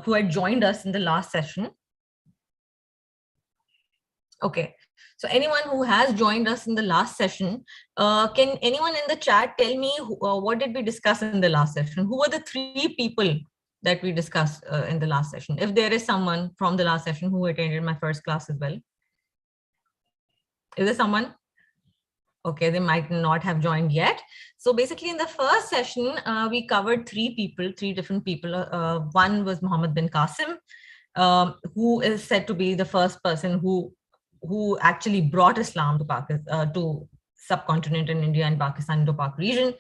who had joined us in the last session. Okay, so anyone who has joined us in the last session, can anyone in the chat tell me what did we discuss in the last session? Who were the three people that we discussed in the last session? If there is someone from the last session who attended my first class as well. Is there someone? Okay, they might not have joined yet. So basically in the first session, we covered three different people. One was Muhammad bin Qasim, who is said to be the first person who actually brought Islam to Pakistan, to subcontinent in India and Pakistan, Indo-Pak region.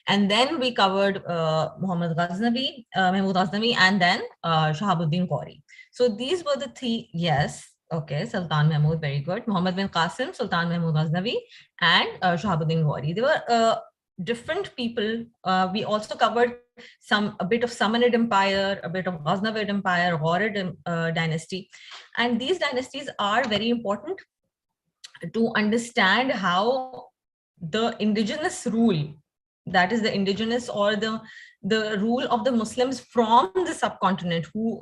And then we covered Mahmud Ghaznavi, and then Shahabuddin Qori. So these were the three, yes. Okay, Sultan Mahmud, very good. Muhammad bin Qasim, Sultan Mahmud Ghaznavi, and Shahabuddin Ghori. They were different people. We also covered a bit of Samanid Empire, a bit of Ghaznavid Empire, Ghorid dynasty. And these dynasties are very important to understand how the indigenous rule, that is the indigenous or the rule of the Muslims from the subcontinent who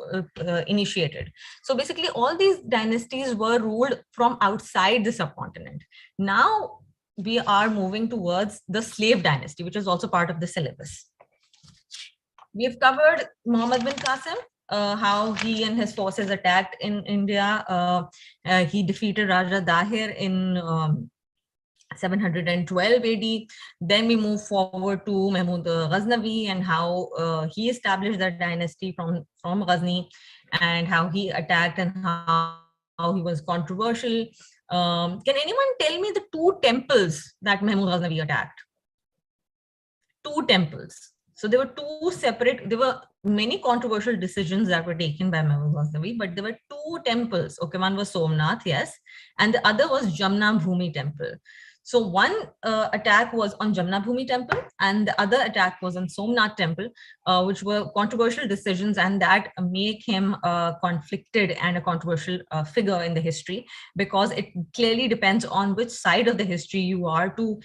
initiated. So basically all these dynasties were ruled from outside the subcontinent. Now we are moving towards the slave dynasty, which is also part of the syllabus. We've covered Muhammad bin Qasim, how he and his forces attacked in India. He defeated Raja Dahir in 712 AD. Then we move forward to Mahmud Ghaznavi and how he established the dynasty from Ghazni, and how he attacked and how he was controversial. Can anyone tell me the two temples that Mahmud Ghaznavi attacked? Two temples. So there were two separate, there were many controversial decisions that were taken by Mahmud Ghaznavi, but there were two temples. Okay, one was Somnath, yes, and the other was Jamna Bhumi temple. So one attack was on Jamna Bhumi temple and the other attack was on Somnath temple, which were controversial decisions, and that make him conflicted and a controversial figure in the history, because it clearly depends on which side of the history you are to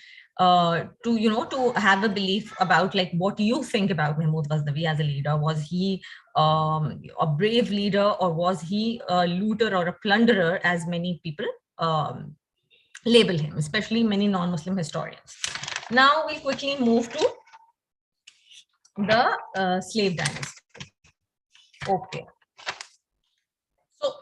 have a belief about like what you think about Mahmud Ghaznavi as a leader. Was he a brave leader, or was he a looter or a plunderer, as many people label him, especially many non-Muslim historians. Now we quickly move to the slave dynasty. Okay. So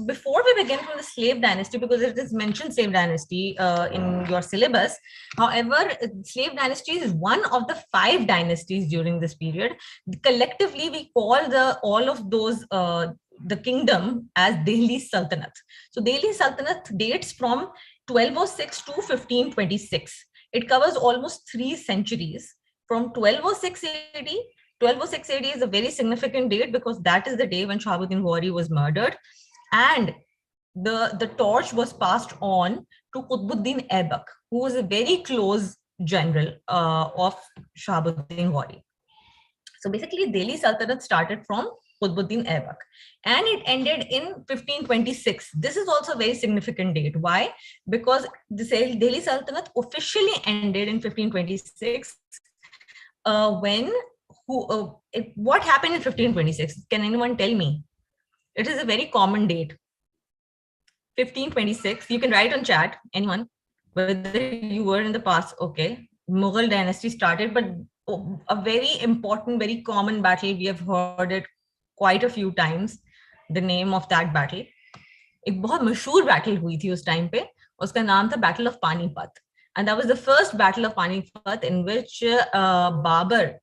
before we begin from the slave dynasty, because it is mentioned slave dynasty in your syllabus, however, slave dynasty is one of the 5 dynasties during this period. Collectively, we call all of those the kingdom as Delhi Sultanate. So Delhi Sultanate dates from 1206 to 1526. It covers almost 3 centuries. From 1206 AD, 1206 AD is a very significant date because that is the day when Shahabuddin Ghori was murdered, and the torch was passed on to Qutbuddin Aibak, who was a very close general of Shahabuddin Ghori. So basically, Delhi Sultanate started from Qutbuddin Aibak, and it ended in 1526. This is also a very significant date. Why? Because the Delhi Sultanate officially ended in 1526 what happened in 1526? Can anyone tell me? It is a very common date. 1526. You can write on chat, anyone, whether you were in the past. Okay, Mughal dynasty started, but a very important, very common battle. We have heard it quite a few times. The name of that battle. एक बहुत मशहूर battle हुई थी उस time पे. उसका नाम था Battle of Panipat, and that was the first Battle of Panipat in which Babur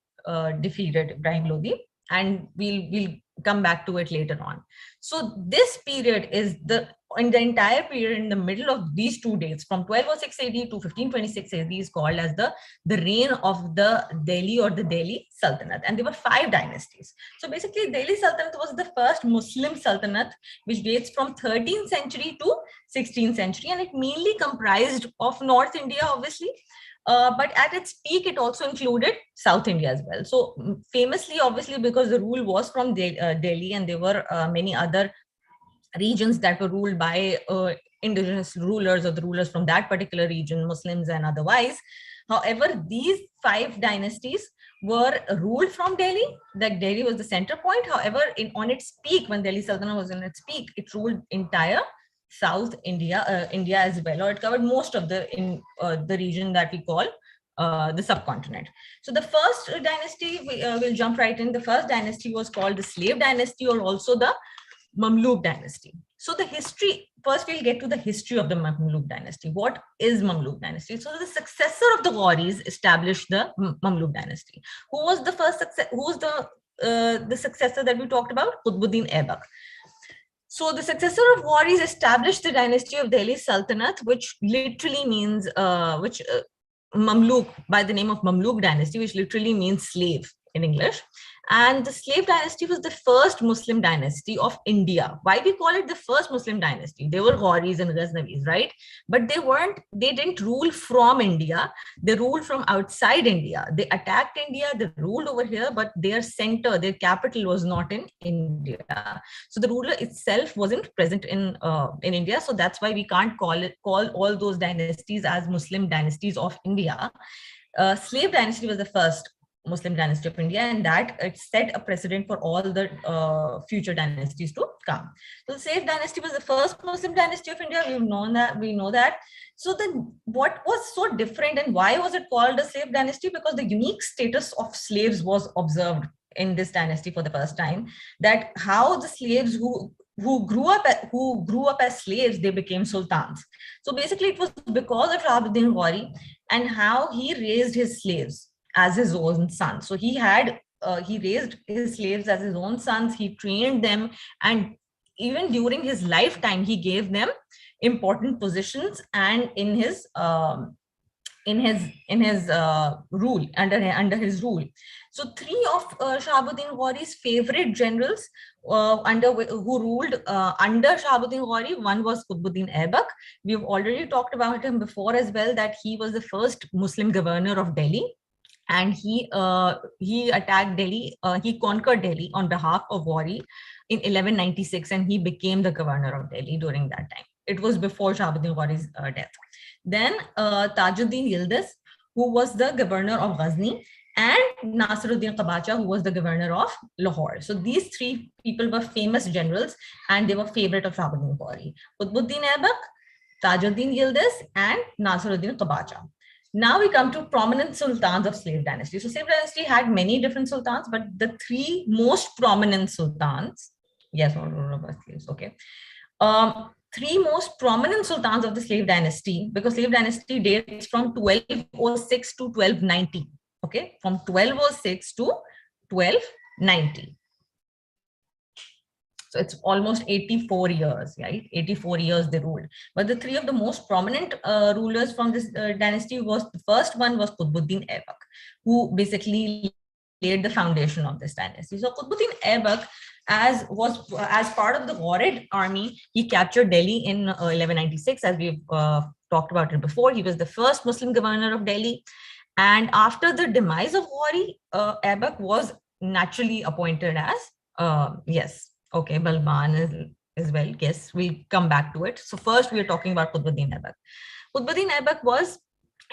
defeated Ibrahim Lodi, and we'll come back to it later on. So this period is the entire period in the middle of these 2 dates, from 1206 AD to 1526 AD, is called as the reign of the Delhi or the Delhi Sultanate, and there were 5 dynasties. So basically, Delhi Sultanate was the first Muslim Sultanate, which dates from 13th century to 16th century, and it mainly comprised of North India, obviously. But at its peak, it also included South India as well. So famously, obviously, because the rule was from Delhi, and there were many other regions that were ruled by indigenous rulers or the rulers from that particular region, Muslims and otherwise. However, these 5 dynasties were ruled from Delhi. That Delhi was the center point. However, on its peak, when Delhi Sultanate was in its peak, it ruled entire South India, India as well, or it covered most of the region that we call the subcontinent. So the first dynasty, we'll jump right in. The first dynasty was called the Slave Dynasty, or also the Mamluk dynasty. So the history, first we'll get to the history of the Mamluk dynasty. What is Mamluk dynasty? So the successor of the Ghauri's established the Mamluk dynasty. Who was the first success? Who was the successor that we talked about? Qutbuddin Aibak. So the successor of Ghauri's established the dynasty of Delhi Sultanate, which literally means Mamluk, by the name of Mamluk dynasty, which literally means slave in English. And the slave dynasty was the first Muslim dynasty of India. Why we call it the first Muslim dynasty? They were Ghauris and Ghaznavis, right? But they didn't rule from India. They ruled from outside India. They attacked India, they ruled over here, but their center, their capital was not in India. So the ruler itself wasn't present in India. So that's why we can't call all those dynasties as Muslim dynasties of India. Slave dynasty was the first Muslim dynasty of India, and that it set a precedent for all the future dynasties to come. So the Slave dynasty was the first Muslim dynasty of India. We know that. So then what was so different, and why was it called a slave dynasty? Because the unique status of slaves was observed in this dynasty for the first time. That how the slaves who grew up as slaves, they became sultans. So basically it was because of Shahabuddin Ghauri and how he raised his slaves as his own sons. So he raised his slaves as his own sons. He trained them, and even during his lifetime, he gave them important positions. And in his rule, under his rule. So three of Shahabuddin Ghauri's favorite generals who ruled under Shahabuddin Ghauri, one was Qutbuddin Aibak. We've already talked about him before as well, that he was the first Muslim governor of Delhi. And he attacked Delhi, he conquered Delhi on behalf of Ghauri in 1196, and he became the governor of Delhi during that time. It was before Shahabuddin Ghauri's death. Then Tajuddin Yildiz, who was the governor of Ghazni, and Nasiruddin Qabacha, who was the governor of Lahore. So these three people were famous generals, and they were favorite of Shahabuddin Ghauri. Qutbuddin Aibak, Tajuddin Yildiz, and Nasiruddin Qabacha. Now we come to prominent sultans of slave dynasty. So slave dynasty had many different sultans, but the three most prominent sultans, yes, okay. Three most prominent sultans of the slave dynasty, because slave dynasty dates from 1206 to 1290, okay, from 1206 to 1290. So it's almost 84 years, right? 84 years they ruled. But the three of the most prominent rulers from this dynasty was, the first one was Qutbuddin Aibak, who basically laid the foundation of this dynasty. So Qutbuddin Aibak, as part of the Ghurid army, he captured Delhi in 1196, as we've talked about it before. He was the first Muslim governor of Delhi. And after the demise of Ghauri, Aibak was naturally appointed as, yes, okay, Balban as well. Yes, we'll come back to it. So first we're talking about Qutbuddin Aibak. Qutbuddin Aibak was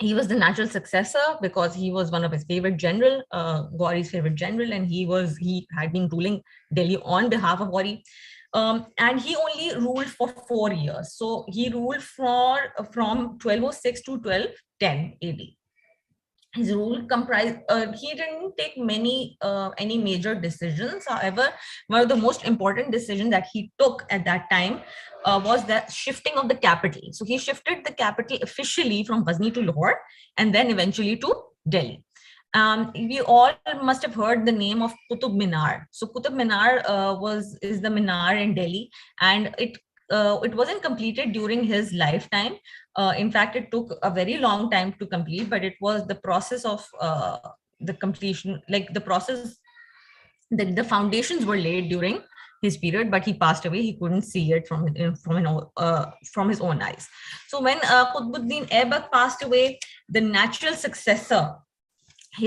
the natural successor because he was one of his favorite general, Ghauri's favorite general, and he had been ruling Delhi on behalf of Ghauri. And he only ruled for 4 years. So he ruled from 1206 to 1210 AD. His rule comprised, he didn't take any major decisions. However, one of the most important decisions that he took at that time was the shifting of the capital. So he shifted the capital officially from Ghazni to Lahore, and then eventually to Delhi. We all must have heard the name of Qutub Minar. So Qutub Minar is the Minar in Delhi, and it wasn't completed during his lifetime. In fact, it took a very long time to complete, but it was the process of the completion, like the process, the foundations were laid during his period, but he passed away. He couldn't see it from his own eyes. So when Qutbuddin Aibak passed away, his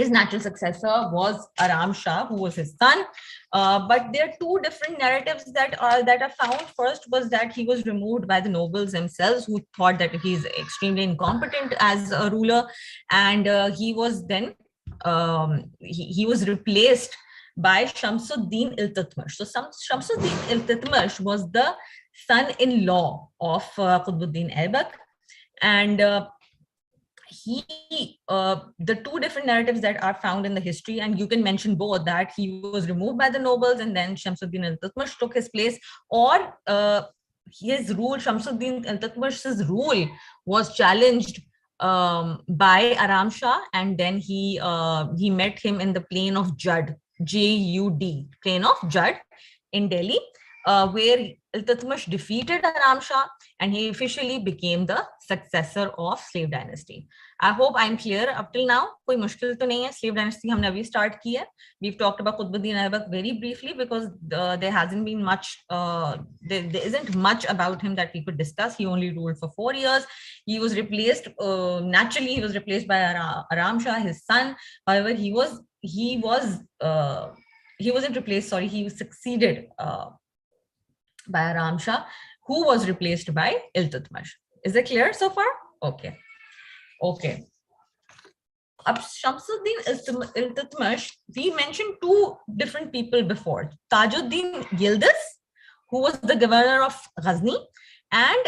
natural successor was Aram Shah, who was his son. But there are two different narratives that are found. First was that he was removed by the nobles themselves, who thought that he's extremely incompetent as a ruler, and he was then he was replaced by Shamsuddin Iltutmish. So Shamsuddin Iltutmish was the son-in-law of Qutbuddin Aibak, and the two different narratives that are found in the history, and you can mention both, that he was removed by the nobles and then Shamsuddin Iltutmish took his place, or his rule, Shamsuddin Iltutmish's rule, was challenged by Aram Shah, and then he met him in the plain of Jud, Jud, plain of Jud in Delhi, where Iltutmish defeated Aram Shah, and he officially became the successor of slave dynasty. I hope I'm clear up till now. कोई मुश्किल तो नहीं है. Slave dynasty हमने अभी start की है. We've talked about Qutbuddin Aibak very briefly because there hasn't been much, there isn't much about him that we could discuss. He only ruled for 4 years. He was replaced, naturally he was replaced by Aram Shah, his son. However, he wasn't replaced, sorry, he was succeeded by Aram Shah, who was replaced by Iltutmish. Is it clear so far? Okay. Okay. Shamsuddin Iltutmish, we mentioned two different people before. Tajuddin Yildiz, who was the governor of Ghazni, and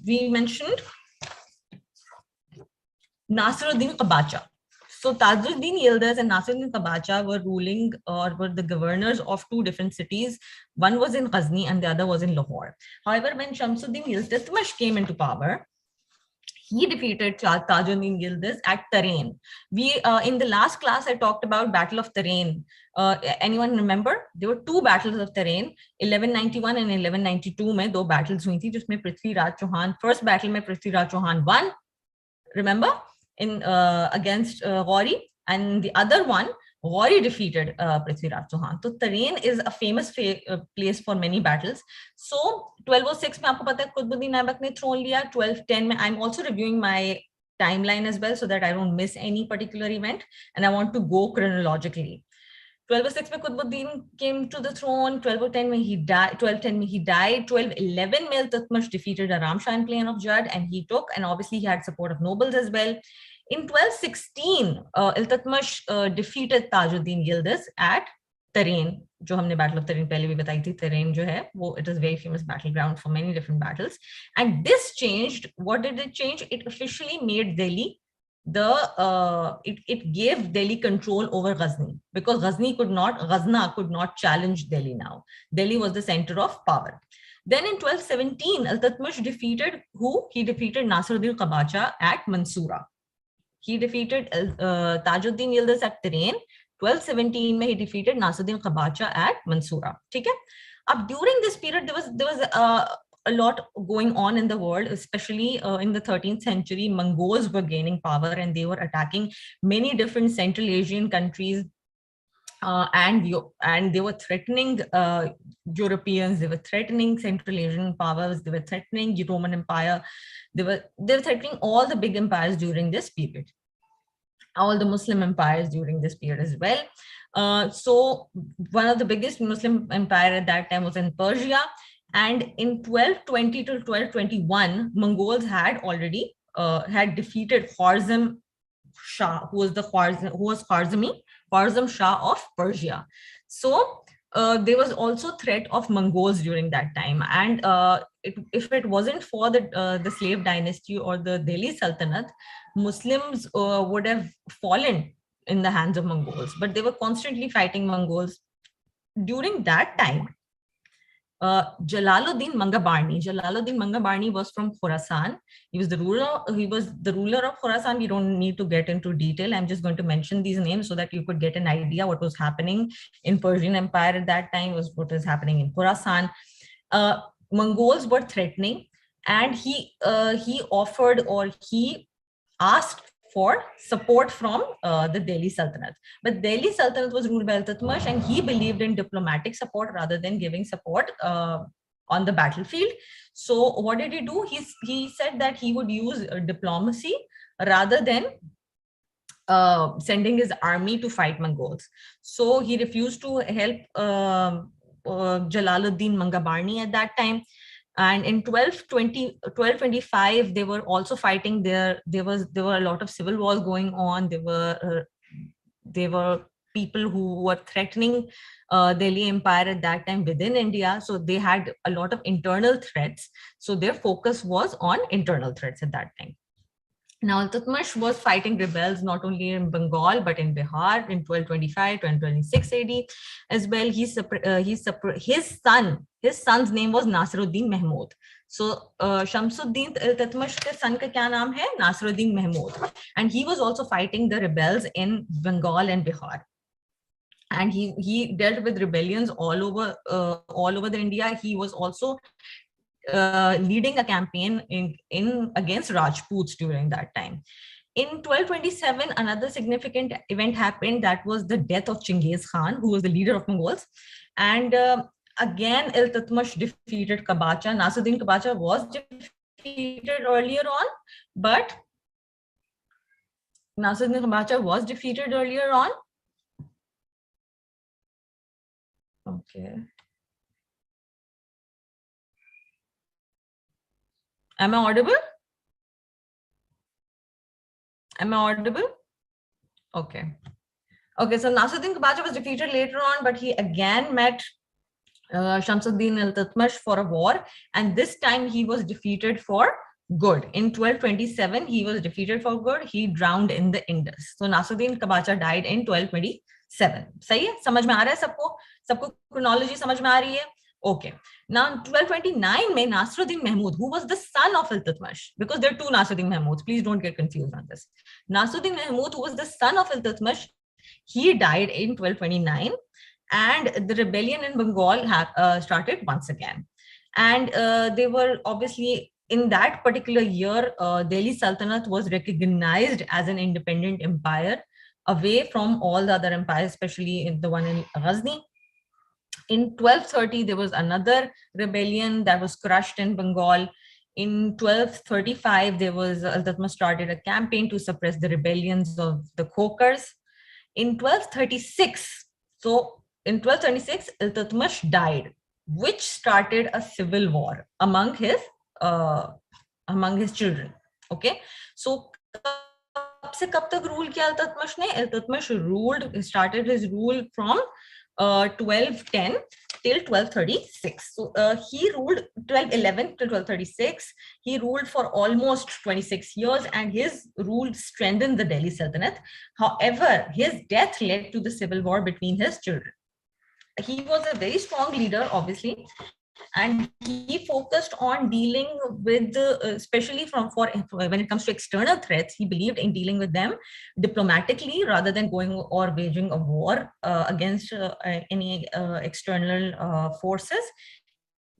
we mentioned Nasiruddin Qabacha. So Tajuddin Yildiz and Nasiruddin Qabacha were ruling, or were the governors of two different cities. One was in Ghazni and the other was in Lahore. However, when Shamsuddin Iltutmish came into power, he defeated Tajuddin Yildiz at Tarain. We in the last class I talked about Battle of Tarain. Anyone remember? There were two battles of Tarain, 1191 and 1192 में दो battles हुई थी, जिसमें Prithviraj Chauhan, first battle में Prithviraj Chauhan won, remember, in against Gauri, and the other one, Gauri defeated Prithviraj Chauhan. So Tarain is a famous place for many battles. So 1206 में आपको पता है Qutbuddin Aibak ने throne लिया. 1210 में, I'm also reviewing my timeline as well so that I don't miss any particular event, and I want to go chronologically. 1206 में Qutbuddin came to the throne. 1210 में he died. 1210 में he died. 1211 में Iltutmish defeated Aram Shah in plain of Jud, and he took, and obviously he had support of nobles as well. In 1216, Iltutmish defeated Tajuddin Yildiz at Tarain, जो हमने Battle of Tarain पहले भी बताई थी. Tarain जो है वो, it is a very famous battleground for many different battles. And this changed. What did it change? It officially made Delhi it gave Delhi control over Ghazni, because Ghazna could not challenge Delhi now. Delhi was the center of power. Then in 1217, Iltutmish defeated who? He defeated Nasiruddin Qabacha at Mansoura. He defeated Tajuddin Yildiz at Tarain. 1217 में he defeated Nasiruddin Qabacha at Mansoura. ठीक है? अब during this period there was a lot going on in the world, especially in the 13th century. Mongols were gaining power and they were attacking many different Central Asian countries, and they were threatening Europeans. They were threatening Central Asian powers. They were threatening the Roman Empire. They were threatening all the big empires during this period, all the Muslim empires during this period as well. So one of the biggest Muslim empire at that time was in Persia. And in 1220 to 1221, Mongols had already had defeated Khwarizm Shah, who was Khwarizm Shah of Persia. So there was also threat of Mongols during that time. And if it wasn't for the slave dynasty or the Delhi Sultanate, Muslims would have fallen in the hands of Mongols. But they were constantly fighting Mongols. During that time, Jalaluddin Mangabarni was from Khorasan. He was the ruler of Khorasan. We don't need to get into detail. I'm just going to mention these names so that you could get an idea what was happening in Persian Empire at that time, what was happening in Khorasan. Mongols were threatening, and he offered, or he asked for support from the Delhi Sultanate. But Delhi Sultanate was ruled by Iltutmish, and he believed in diplomatic support rather than giving support on the battlefield. So what did he do? He said that he would use diplomacy rather than sending his army to fight Mongols. So he refused to help Jalaluddin Mangabarni at that time. And in 1225, they were also fighting there. There were a lot of civil wars going on. There were people who were threatening Delhi Empire at that time within India. So they had a lot of internal threats. So their focus was on internal threats at that time. Now, Iltutmish was fighting rebels not only in Bengal but in Bihar in 1225, 1226 AD as well. His son's name was Nasiruddin Mahmud. So, Shamsuddin Iltutmish ke son ka kya naam hai? Nasiruddin Mahmud, and he was also fighting the rebels in Bengal and Bihar. And he dealt with rebellions all over the India. He was also leading a campaign in against Rajputs during that time. In 1227, another significant event happened. That was the death of Chinggis Khan, who was the leader of Mongols. And again, Iltutmish defeated Kabacha. Nasiruddin Kabacha was defeated earlier on, but Nasiruddin Kabacha was defeated earlier on. Okay. Am I audible? Am I audible? Okay. Okay, so Nasiruddin Kabacha was defeated later on, but he again met Shamsuddin Iltutmish for a war, and this time he was defeated for good. In 1227, he was defeated for good. He drowned in the Indus. So Nasiruddin Kabacha died in 1227. सही है? समझ में आ रहा है सबको? सबको chronology समझ में आ रही है? Okay. Now, 1229 mein Nasiruddin Mahmud, who was the son of Iltutmish, because there are two Nasiruddin Mahmuds, please don't get confused on this. Nasiruddin Mahmud, who was the son of Iltutmish, he died in 1229, and the rebellion in Bengal started once again. And they were obviously, in that particular year, Delhi Sultanate was recognized as an independent empire away from all the other empires, especially in the one in Ghazni. In 1230, there was another rebellion that was crushed in Bengal. In 1235, Iltutmish started a campaign to suppress the rebellions of the Khokars. In 1236, Iltutmish died, which started a civil war among his children. Okay, so कब से कब तक rule किया Iltutmish ने? Iltutmish started his rule from 1210 till 1236. So he ruled 1211 till 1236. He ruled for almost 26 years, and his rule strengthened the Delhi Sultanate. However, his death led to the civil war between his children. He was a very strong leader, obviously, and he focused on dealing with especially when it comes to external threats. He believed in dealing with them diplomatically rather than going or waging a war against any external forces.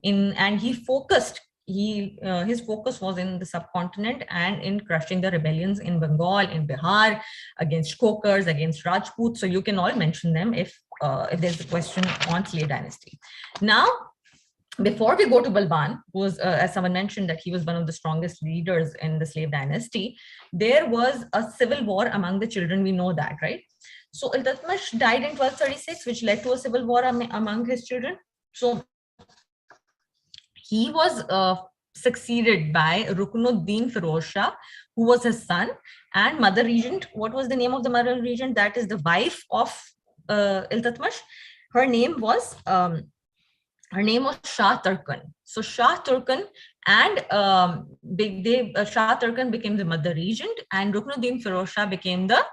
And his focus was in the subcontinent and in crushing the rebellions in Bengal, in Bihar, against Khokars, against Rajputs. So you can all mention them if there's a question on slave dynasty. Now, before we go to Balban, who was, as someone mentioned, that he was one of the strongest leaders in the slave dynasty, there was a civil war among the children. We know that, right? So Iltutmish died in 1236, which led to a civil war among his children. So he was succeeded by Ruknuddin Firoz Shah, who was his son, and mother regent. What was the name of the mother regent? That is the wife of Iltutmish. Her name was Shah Turkan. So Shah Turkan and Shah Turkan became the mother regent, and Ruknuddin Firoz Shah became the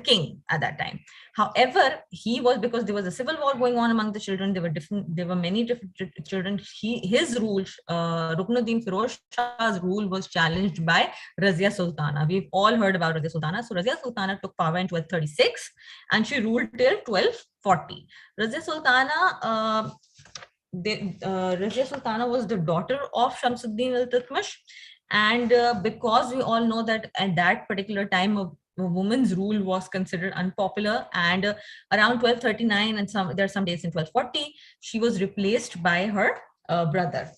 king at that time. However, because there was a civil war going on among the children, there were many different children. His rule, Ruknuddin Firoz Shah's rule, was challenged by Razia Sultana. We've all heard about Razia Sultana. So Razia Sultana took power in 1236, and she ruled till 1240. Razia Sultana Razia Sultana was the daughter of Shamsuddin Iltutmish, and because we all know that at that particular time a woman's rule was considered unpopular, and around 1239 and there are some days in 1240, she was replaced by her brother.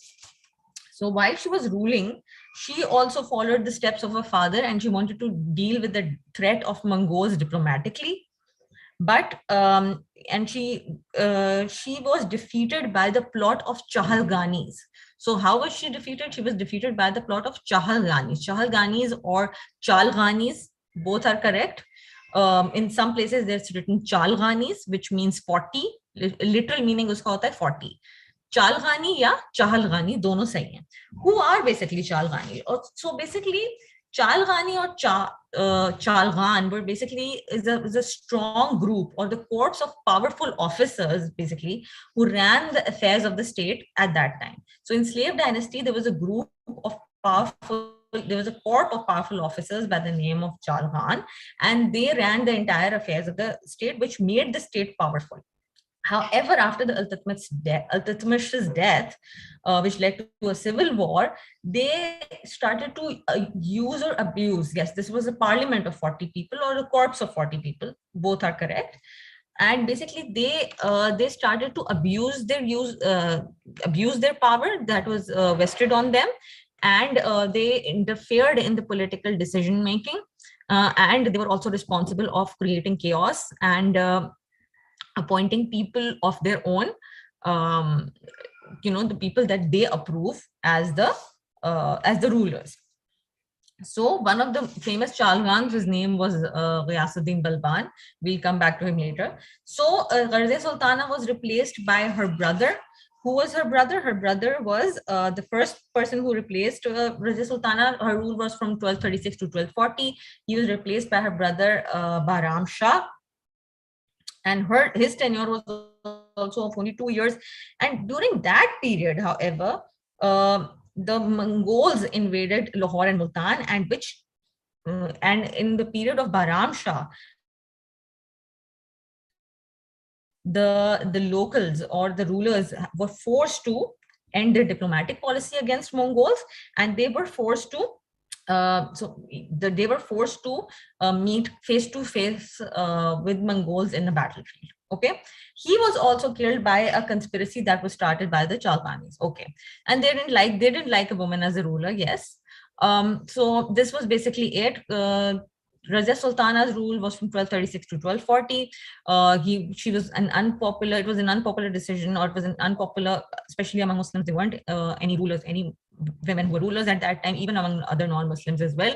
So while she was ruling, she also followed the steps of her father, and she wanted to deal with the threat of Mongols diplomatically. but and she was defeated by the plot of Chahalganis. So how was she defeated? She was defeated by the plot of Chahalganis. Chahalganis or Chalganis, both are correct. In some places there's written Chalganis, which means 40. Literal meaning uska hota hai 40. Chalgani या Chahalgani दोनों सही हैं. Who are basically Chalgani? So basically Chalgani or Chalgan were basically is a strong group or the courts of powerful officers basically who ran the affairs of the state at that time. So in slave dynasty, there was a group of powerful, there was a court of powerful officers by the name of Chalgan, and they ran the entire affairs of the state, which made the state powerful. However, after the Iltutmish's death, which led to a civil war, they started to use or abuse. Yes, this was a parliament of 40 people or a corps of 40 people. Both are correct. And basically, they started to abuse their power that was vested on them, and they interfered in the political decision making, and they were also responsible of creating chaos and appointing people of their own, the people that they approve as the rulers. So one of the famous Chalgans, his name was Ghiyasuddin Balban. We'll come back to him later. So Gharze Sultana was replaced by her brother. Who was her brother? Her brother was the first person who replaced Gharze Sultana. Her rule was from 1236 to 1240. He was replaced by her brother Bahram Shah. And his tenure was also of only 2 years. And during that period, however, the Mongols invaded Lahore and Multan, and in the period of Bahram Shah, the locals or the rulers were forced to end their diplomatic policy against Mongols, and they were forced to they were forced to meet face to face with Mongols in a battlefield. Okay, he was also killed by a conspiracy that was started by the Chalganis. Okay, and they didn't like a woman as a ruler. Yes, so this was basically it. Razia Sultana's rule was from 1236 to 1240. She was it was an unpopular decision, or it was an unpopular, especially among Muslims. There weren't any women who were rulers at that time, even among other non-Muslims as well.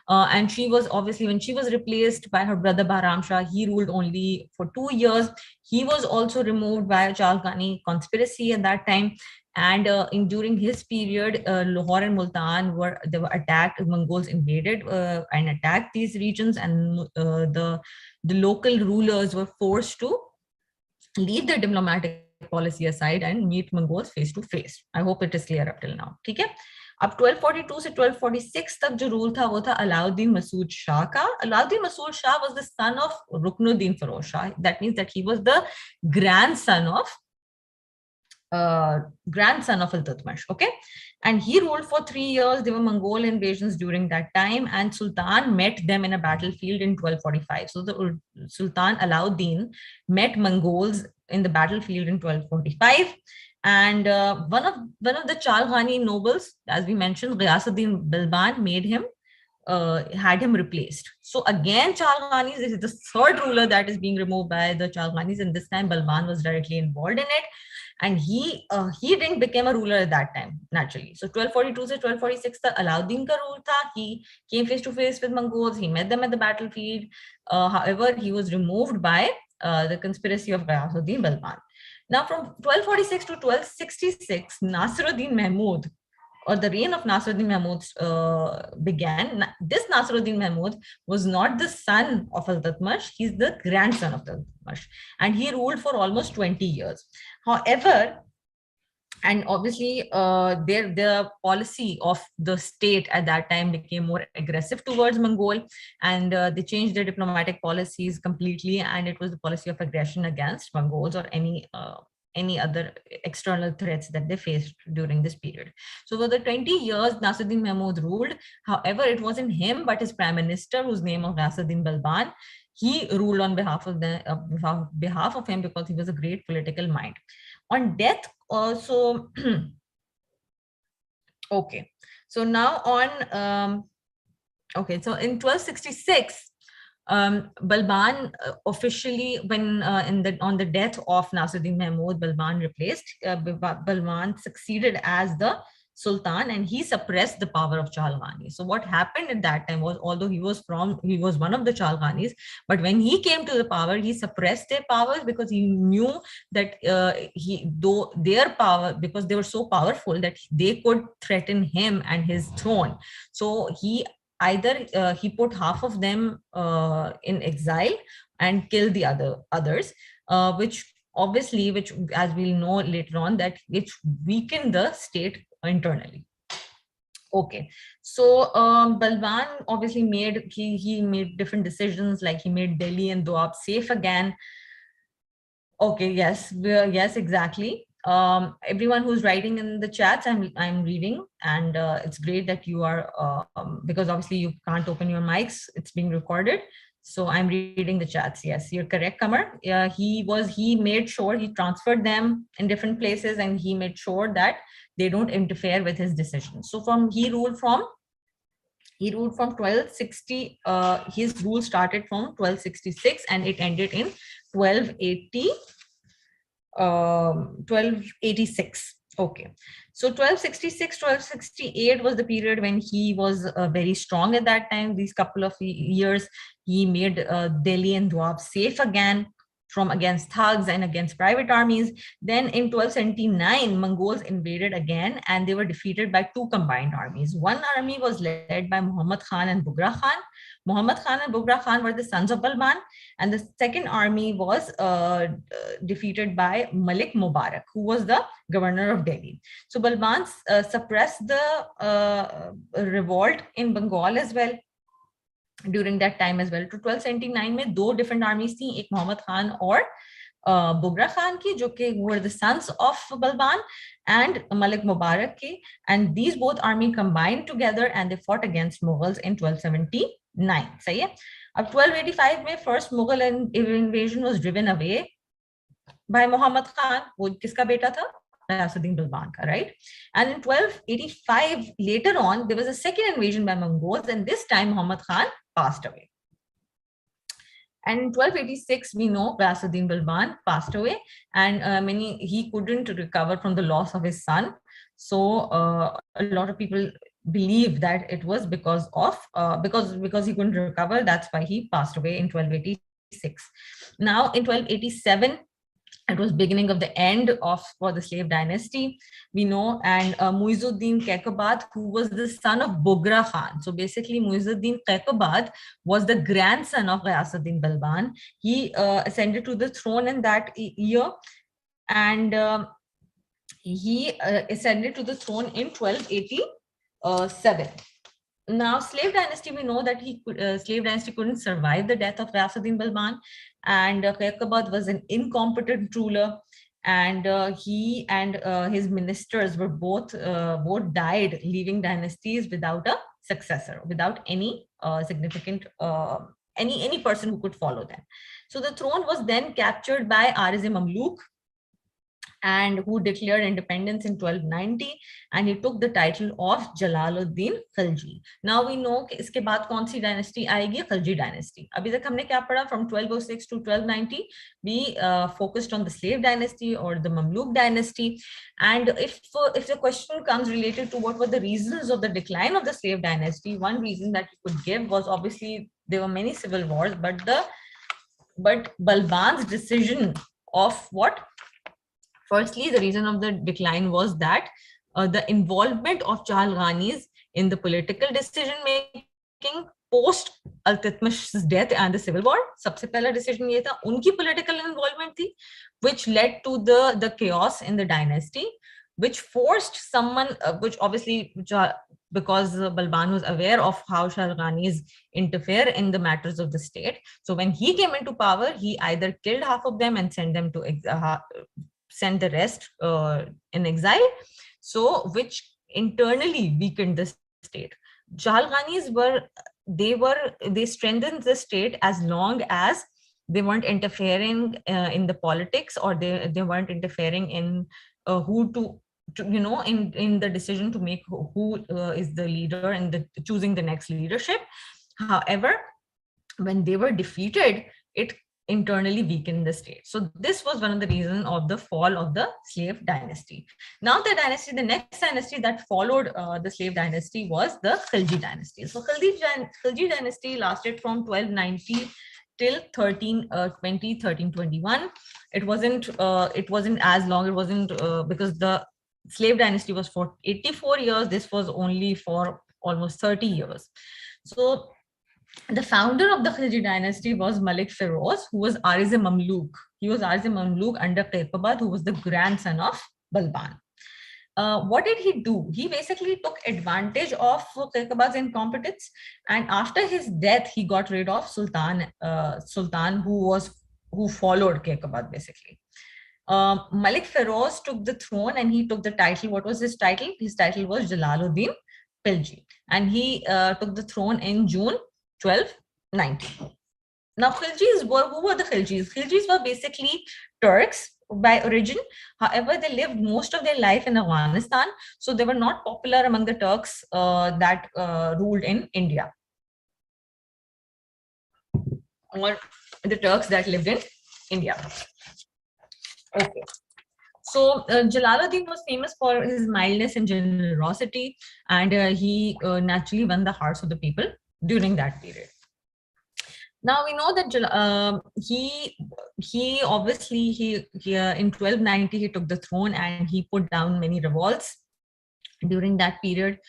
And she was obviously, when she was replaced by her brother Bahram Shah, he ruled only for 2 years. He was also removed by a Chalgani conspiracy at that time. And during his period, Lahore and Multan were attacked. Mongols invaded and attacked these regions, and the local rulers were forced to leave their diplomatic policy aside and meet Mongols face to face. I hope it is clear up till now. ठीक है? अब 1242 से 1246 तक जो rule था वो था अलाउद्दीन मसूद शाह का. Alauddin Masood Shah was the son of Ruknuddin Feroz Shah. That means that he was the grandson of Iltutmish. Okay, and he ruled for 3 years. There were Mongol invasions during that time, and Sultan met them in a battlefield in 1245. So the Sultan Alauddin met Mongols in the battlefield in 1245. And one of the Chalghani nobles, as we mentioned, Ghiyasuddin Balban, had him replaced. So again, Chalghanis, this is the third ruler that is being removed by the Chalghanis, and this time Balban was directly involved in it. And he didn't become a ruler at that time, naturally. So 1242 to 1246, the Alauddin ka rule tha. He came face to face with Mongols. He met them at the battlefield. However, he was removed by the conspiracy of Ghiyasuddin Balban. Now, from 1246 to 1266, Nasiruddin Mahmud, or the reign of Nasiruddin Mahmud began. This Nasiruddin Mahmud was not the son of Iltutmish, he's the grandson of Iltutmish, and he ruled for almost 20 years. However, and obviously the policy of the state at that time became more aggressive towards Mongol, and they changed their diplomatic policies completely, and it was the policy of aggression against Mongols or any other external threats that they faced during this period. So for the 20 years, Nasiruddin Mahmud ruled. However, it wasn't him, but his prime minister, whose name was Ghiyasuddin Balban. He ruled on behalf of him because he was a great political mind. On death, also, okay. So now on, okay, so in 1266, Balban officially, when on the death of Nasiruddin Mahmud, Balban replaced. Balban succeeded as the Sultan, and he suppressed the power of Chalghani. So what happened at that time was, although he was one of the Chalghanis, but when he came to the power, he suppressed their powers because he knew that their power, because they were so powerful that they could threaten him and his throne. So he either he put half of them in exile and killed the others, which obviously, which as we'll know later on, that which weakened the state internally. Okay, so Balban obviously he made different decisions, like he made Delhi and Doab safe again. Okay, yes, yes, exactly. Everyone who's writing in the chats, I'm reading, and it's great that you are, because obviously you can't open your mics, it's being recorded. So I'm reading the chats. Yes, you're correct, Kamar. He made sure he transferred them in different places, and he made sure that they don't interfere with his decisions. So he ruled from 1260. His rule started from 1266 and it ended in 1280. 1286. Okay, so 1266, 1268 was the period when he was very strong at that time. These couple of years, he made Delhi and Doab safe again from against thugs and against private armies. Then in 1279, Mongols invaded again, and they were defeated by two combined armies. One army was led by Muhammad Khan and Bughra Khan. Muhammad Khan and Bughra Khan were the sons of Balban, and the second army was defeated by Malik Mubarak, who was the governor of Delhi. So Balban suppressed the revolt in Bengal as well during that time as well. To 1279 में दो different armies थी, एक मोहम्मद खान और Bughra Khan ki, जो कि were the sons of Balban, and Malik Mubarak ki, and these both army combined together and they fought against Mughals in 1279. सही है. अब 1285 में first Mughal invasion was driven away by Muhammad Khan. वो किसका बेटा था? Ghiyasuddin Balban ka, right? And in 1285, later on, there was a second invasion by Mongols, and this time Muhammad Khan passed away. And in 1286, we know Ghiyasuddin Balban passed away, and he couldn't recover from the loss of his son. So a lot of people believe that it was because of because he couldn't recover. That's why he passed away in 1286. Now in 1287. It was beginning of the end for the slave dynasty, we know, and Muizuddin Kaikobad, who was the son of Bughra Khan. So basically, Muizuddin Kaikobad was the grandson of Ghiyasuddin Balban. He ascended to the throne in that year, and he ascended to the throne in 1287. Now, slave dynasty, we know that slave dynasty couldn't survive the death of Ghiyasuddin Balban, and Kaikobad was an incompetent ruler, and he and his ministers were both died, leaving dynasties without a successor, without any significant any person who could follow them. So the throne was then captured by Ariz-e-Mamluk, and who declared independence in 1290, and he took the title of Jalaluddin Khilji. Now we know कि इसके बाद कौन सी dynasty आएगी? Khilji dynasty. अभी तक हमने क्या पढ़ा? From 1206 to 1290, we focused on the slave dynasty or the Mamluk dynasty. And if the question comes related to what were the reasons of the decline of the slave dynasty, one reason that you could give was obviously there were many civil wars, but Balban's decision of what? Firstly, the reason of the decline was that the involvement of Chalghanis in the political decision making post Iltutmish's death and the civil war. सबसे पहला decision ये था, उनकी political involvement थी, which led to the chaos in the dynasty, which forced someone, which obviously because Balban was aware of how Chalghanis interfere in the matters of the state. So when he came into power, he either killed half of them and sent the rest in exile, so which internally weakened the state. Chalghanis they strengthened the state as long as they weren't interfering in the politics, or they weren't interfering in who to in the decision to make who is the leader and choosing the next leadership. However, when they were defeated, it internally weakened the state. So this was one of the reasons of the fall of the slave dynasty. Now the next dynasty that followed the slave dynasty was the Khilji dynasty. So Khilji dynasty lasted from 1290 till 1321. It wasn't as long. It wasn't because the slave dynasty was for 84 years. This was only for almost 30 years. So the founder of the Khilji dynasty was Malik Feroz, who was Ariz Mamluk. He was Ariz Mamluk under Qaybabad, who was the grandson of Balban. What did he do? He basically took advantage of Qaybabad's incompetence, and after his death, he got rid of Sultan who followed Qaybabad basically. Malik Feroz took the throne and he took the title. What was his title? His title was Jalaluddin Khilji, and he took the throne in June 1290. Now, who were the Khiljis? Khiljis were basically Turks by origin. However, they lived most of their life in Afghanistan, so they were not popular among the Turks that ruled in India, or the Turks that lived in India. Okay. So Jalaluddin was famous for his mildness and generosity, and he naturally won the hearts of the people during that period. Now we know that he obviously in 1290 he took the throne and he put down many revolts during that period.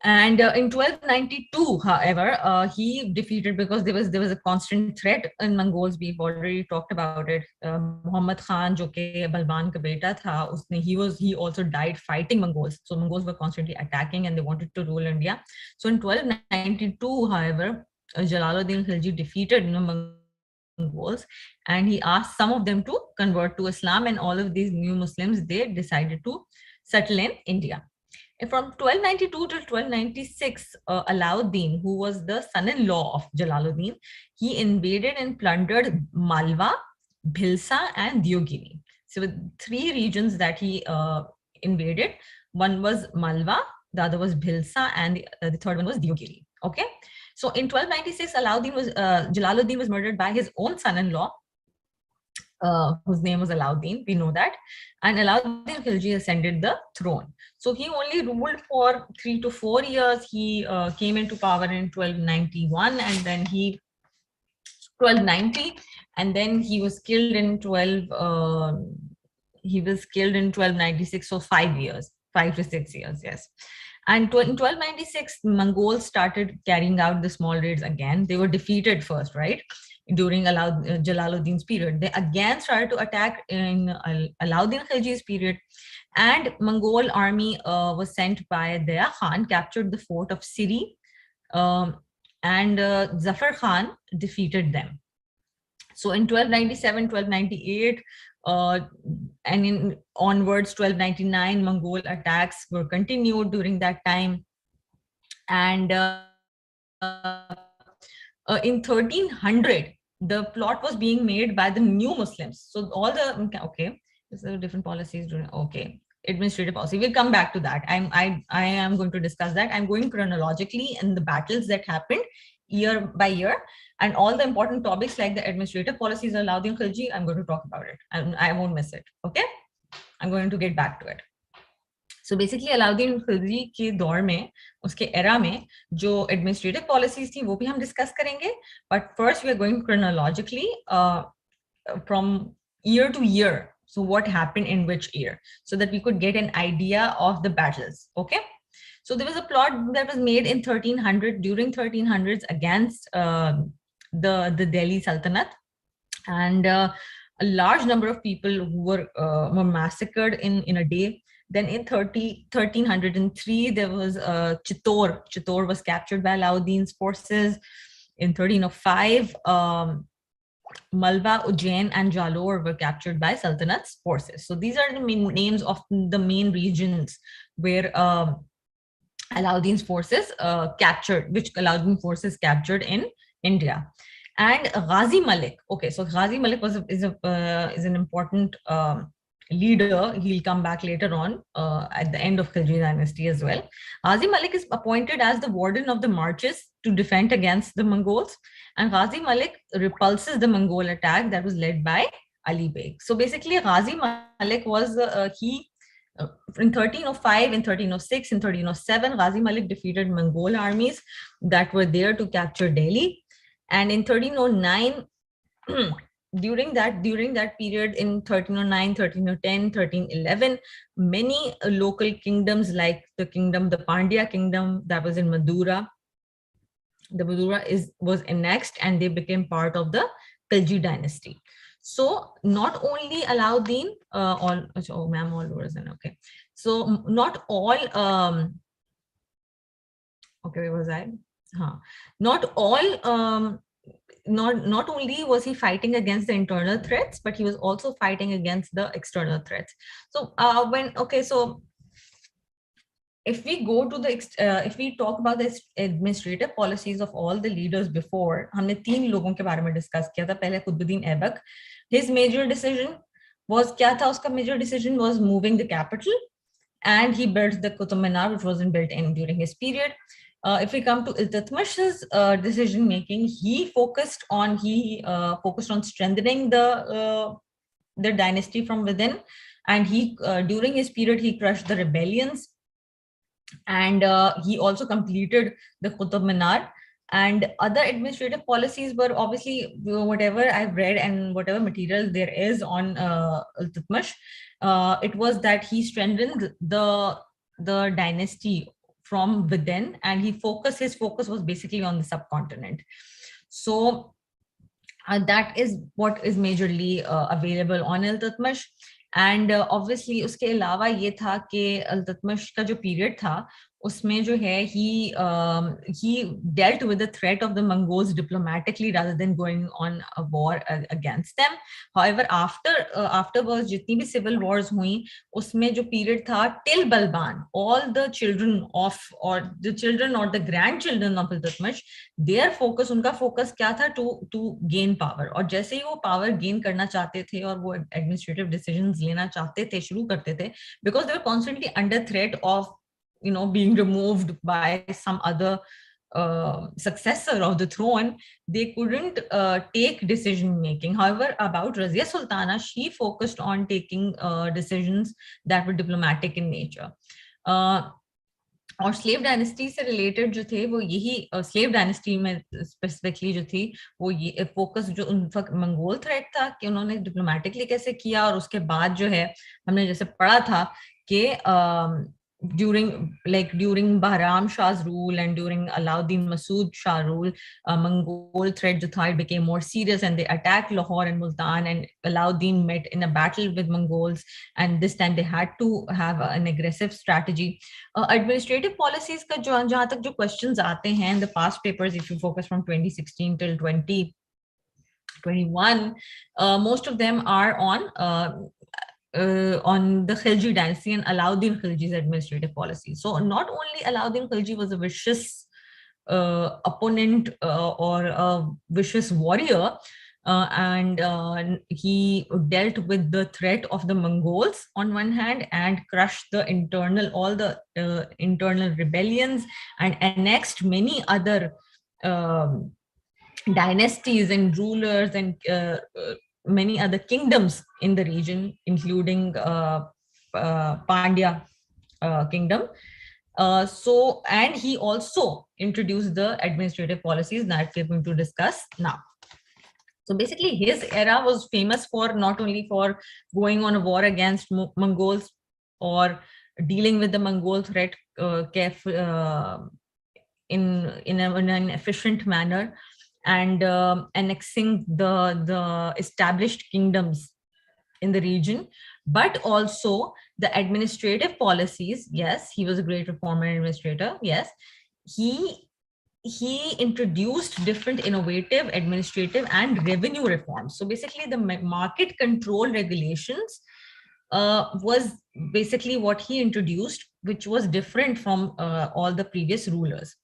And in 1292, however, he defeated, because there was a constant threat in Mongols. We've already talked about it. Muhammad Khan, jo ke Balban ka beta tha, he also died fighting Mongols. So Mongols were constantly attacking and they wanted to rule India. So in 1292, however, Jalaluddin Khilji defeated Mongols, and he asked some of them to convert to Islam, and all of these new Muslims, they decided to settle in India. From 1292 to 1296, Alauddin, who was the son-in-law of Jalaluddin, he invaded and plundered Malwa, Bhilsa, and Diogini. So three regions that he invaded. One was Malwa, the other was Bhilsa, and the third one was Diogini. Okay. So in 1296, Jalaluddin was murdered by his own son-in-law, whose name was Alauddin, we know that, and Alauddin Khilji ascended the throne. So he only ruled for 3 to 4 years. He came into power in 1291, and then 1290, and then he was killed in 1296. So 5 years, 5 to 6 years, yes. And in 1296, Mongols started carrying out the small raids again. They were defeated first, right? During Jalaluddin's period. They again started to attack in Alauddin Khilji's period. And Mongol army was sent by Daya Khan, captured the fort of Siri, and Zafar Khan defeated them. So in 1297, 1298, and in onwards 1299, Mongol attacks were continued during that time. And in 1300, the plot was being made by the new Muslims. So all the, okay, this is different policies. Okay, administrative policy. We'll come back to that. I am going to discuss that. I'm going chronologically in the battles that happened year by year, and all the important topics like the administrative policies of Alauddin Khilji, I'm going to talk about it, and I won't miss it. Okay, I'm going to get back to it. So basically Alauddin Khilji के दौर में, उसके era में जो administrative policies थी वो भी हम discuss करेंगे. But first we are going chronologically from year to year. So what happened in which year, so that we could get an idea of the battles. Okay. So there was a plot that was made in 1300, during 1300s, against the Delhi Sultanate, and a large number of people who were massacred in a day. Then in 1303, there was Chittor. Chittor was captured by Alauddin's forces. In 1305, Malwa, Ujjain, and Jalore were captured by Sultanate's forces. So these are the main names of the main regions where Alauddin's forces captured, which Alauddin forces captured in India. And Ghazi Malik. Okay, so Ghazi Malik is an important leader. He'll come back later on at the end of Khilji dynasty as well. Ghazi Malik is appointed as the warden of the marches to defend against the Mongols, and Ghazi Malik repulses the Mongol attack that was led by Ali Beg. So basically, Ghazi Malik was in 1305, in 1306, in 1307, Ghazi Malik defeated Mongol armies that were there to capture Delhi, and in 1309. During that period, in 1309, 1310, 1311, many local kingdoms like the Pandya kingdom that was in Madura, was annexed, and they became part of the Khilji dynasty. So not only Alauddin, ma'am, all words and okay. So not all, okay, where was I? Not all, not only was he fighting against the internal threats, but he was also fighting against the external threats. So so if we go to the if we talk about the administrative policies of all the leaders before, हमने 3 लोगों के बारे में discuss किया था. पहले Qutubuddin Aibak, his major decision was क्या था? उसका major decision was moving the capital, and he built the Qutub Minar, which wasn't built during his period. If we come to Iltutmish's decision making, he focused on strengthening the dynasty from within, and during his period he crushed the rebellions, and he also completed the Qutub Minar. And other administrative policies were obviously, whatever I've read and whatever material there is on Iltutmish, it was that he strengthened the dynasty from within, and his focus was basically on the subcontinent. So that is what is majorly available on Iltutmish. And obviously उसके अलावा ये था कि इल्तुतमिश का जो period था उसमें जो है he dealt with the threat of the Mongols diplomatically rather than going on a war against them. However, afterwards जितनी भी civil wars हुई उसमें जो period था till Balban, all the children or the grandchildren of Iltutmish, their focus, उनका focus क्या था? to gain power. और जैसे ही वो power gain करना चाहते थे और वो administrative decisions लेना चाहते थे, शुरू करते थे, because they were constantly under threat of being removed by some other successor of the throne, they couldn't take decision making. However, about Razia Sultana, she focused on taking decisions that were diplomatic in nature. और slave dynasty से related जो थे वो यही, slave dynasty में specifically जो थी वो ये फोकस जो उनका मंगोल थ्रेट था कि उन्होंने डिप्लोमेटिकली कैसे किया, और उसके बाद जो है हमने जैसे पढ़ा था कि during Bahram Shah's rule and during Alauddin Masood Shah rule, Mongol threat जो था, it became more serious, and they attacked Lahore and Multan, and Alauddin met in a battle with Mongols, and this time they had to have an aggressive strategy. Administrative policies का जहाँ तक जो questions आते हैं in the past papers, if you focus from 2016 till 2021, most of them are on the Khilji dynasty and Alauddin Khilji's administrative policy. So not only Alauddin Khilji was a vicious opponent or a vicious warrior, and he dealt with the threat of the Mongols on one hand and crushed all the internal rebellions and annexed many other dynasties and rulers and many other kingdoms in the region, including Pandya kingdom. And he also introduced the administrative policies that we're going to discuss now. So basically, his era was famous for not only for going on a war against Mongols or dealing with the Mongol threat in an efficient manner, and annexing the established kingdoms in the region, but also the administrative policies. Yes, he was a great reformer and administrator. Yes, he introduced different innovative administrative and revenue reforms. So basically, the market control regulations was basically what he introduced, which was different from all the previous rulers.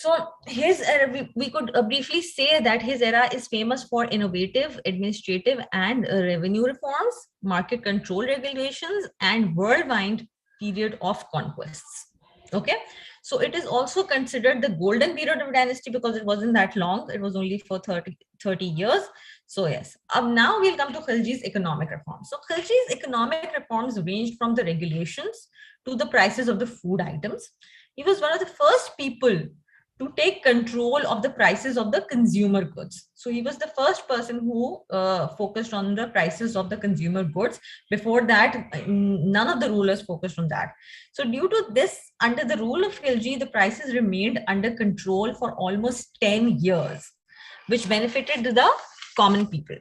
So his era, we could briefly say that his era is famous for innovative administrative and revenue reforms, market control regulations, and worldwide period of conquests. Okay, so it is also considered the golden period of dynasty because it wasn't that long. It was only for 30 years. So yes, now we'll come to Khilji's economic reforms. So Khilji's economic reforms ranged from the regulations to the prices of the food items. He was one of the first people to take control of the prices of the consumer goods. So he was the first person who focused on the prices of the consumer goods. Before that, none of the rulers focused on that. So due to this, under the rule of Khilji, the prices remained under control for almost 10 years, which benefited the common people.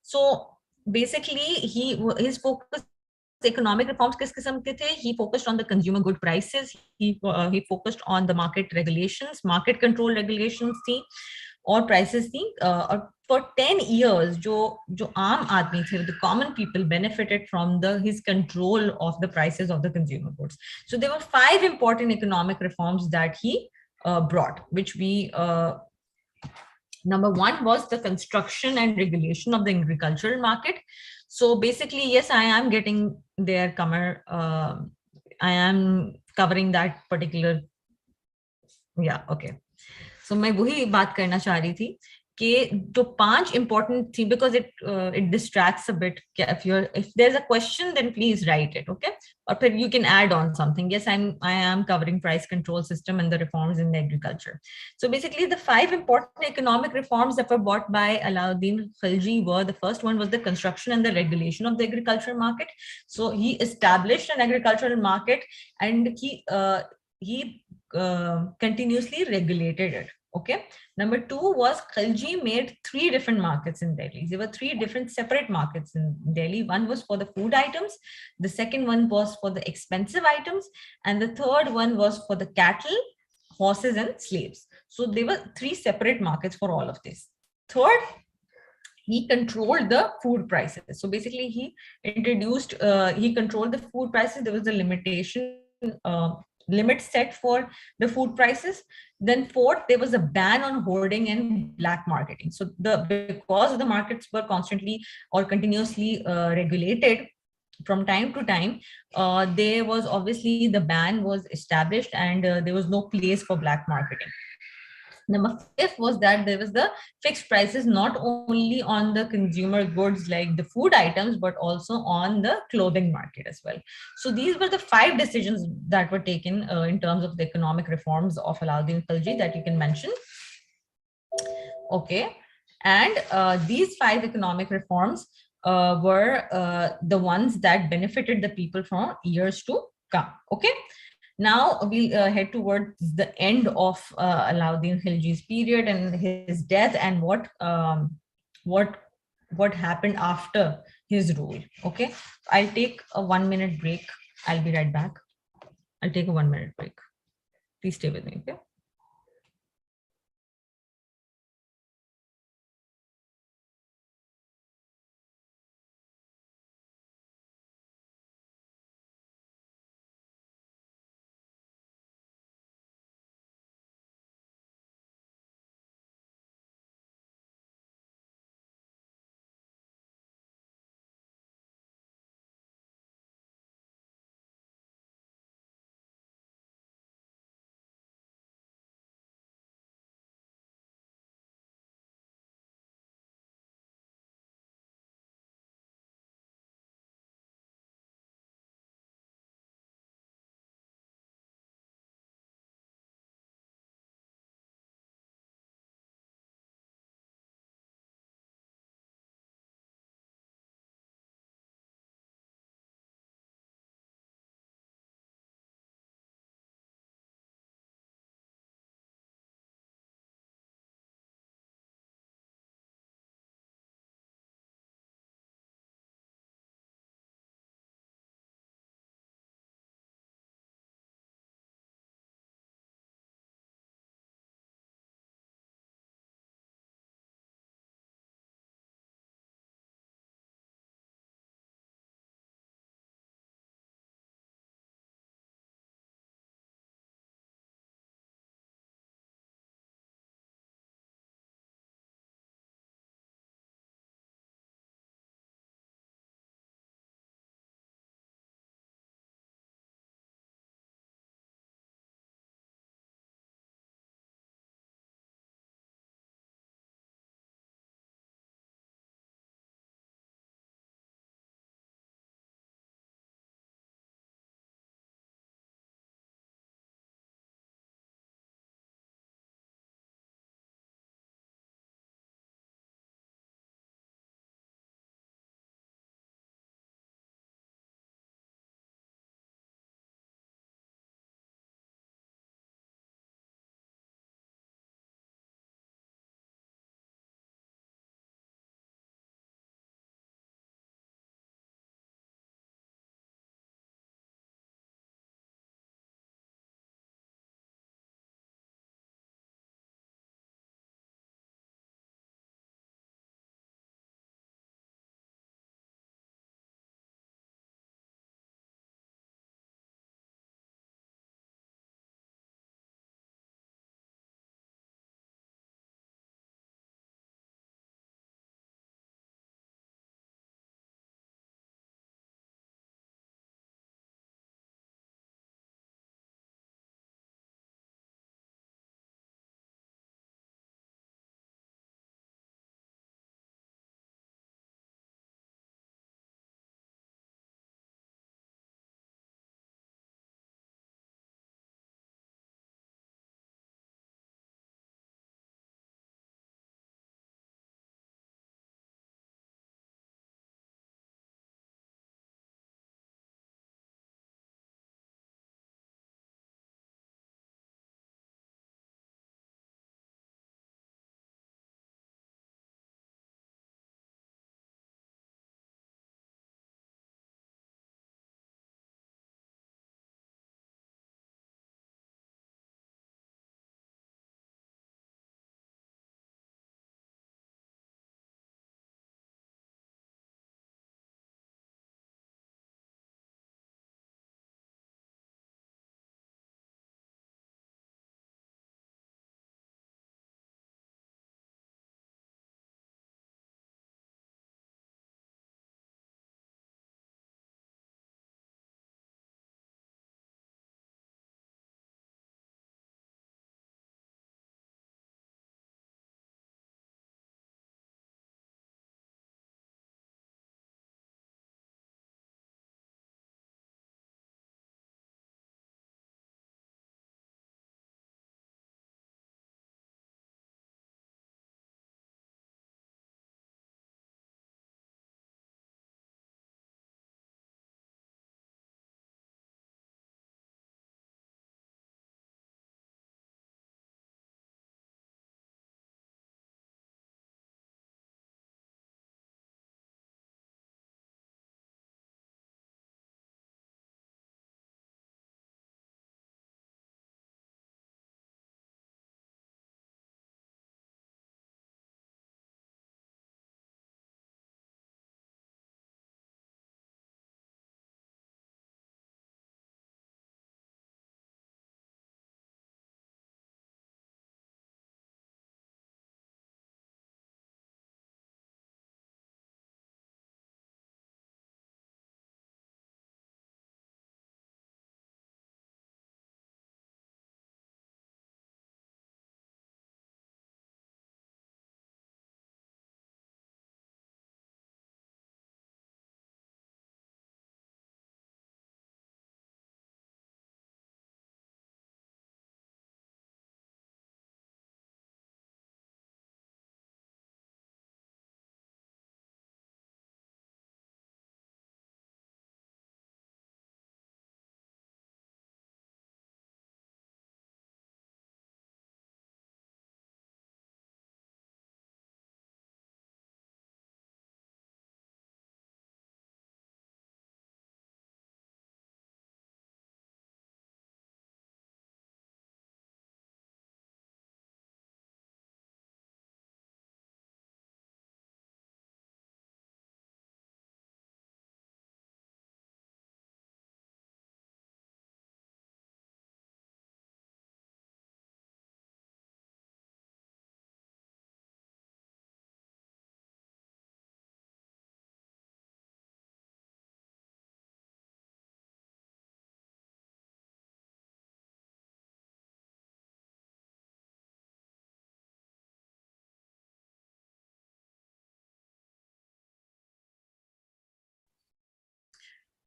So basically, his focus economic reforms किस किस्म के थे? He focused on the consumer good prices. He focused on the market regulations, market control regulations थी, और prices थी. और for 10 years, जो आम आदमी थे, the common people benefited from his control of the prices of the consumer goods. So there were 5 important economic reforms that he brought, which we number 1 was the construction and regulation of the agricultural market. So basically, yes, I am getting there, Kamar. I am covering that particular. Yeah, okay. So मैं वही बात करना चाह रही थी कि जो 5 important थी, because it distracts a bit. If there's a question, then please write it, okay? Or you can add on something. Yes, I am covering price control system and the reforms in the agriculture. So basically, the 5 important economic reforms that were brought by Alauddin Khilji were: the first one was the construction and the regulation of the agricultural market. So he established an agricultural market, and he continuously regulated it. Okay. Number 2 was Khilji made 3 different markets in Delhi. There were 3 different separate markets in Delhi. One was for the food items, the second one was for the expensive items, and the third one was for the cattle, horses, and slaves. So there were 3 separate markets for all of this. Third, he controlled the food prices. So basically, he controlled the food prices. There was a limitation. Limit set for the food prices. Then fourth, there was a ban on hoarding and black marketing. So because the markets were constantly or continuously regulated from time to time, there was obviously the ban was established, and there was no place for black marketing. Number 5 was that there was the fixed prices not only on the consumer goods like the food items, but also on the clothing market as well. So these were the 5 decisions that were taken in terms of the economic reforms of Alauddin Khilji that you can mention. Okay, and these 5 economic reforms were the ones that benefited the people from years to come. Okay. Now we'll head towards the end of Alauddin Khilji's period and his death, and what happened after his rule. Okay, I'll take a 1-minute break. I'll be right back. I'll take a 1-minute break. Please stay with me. Okay.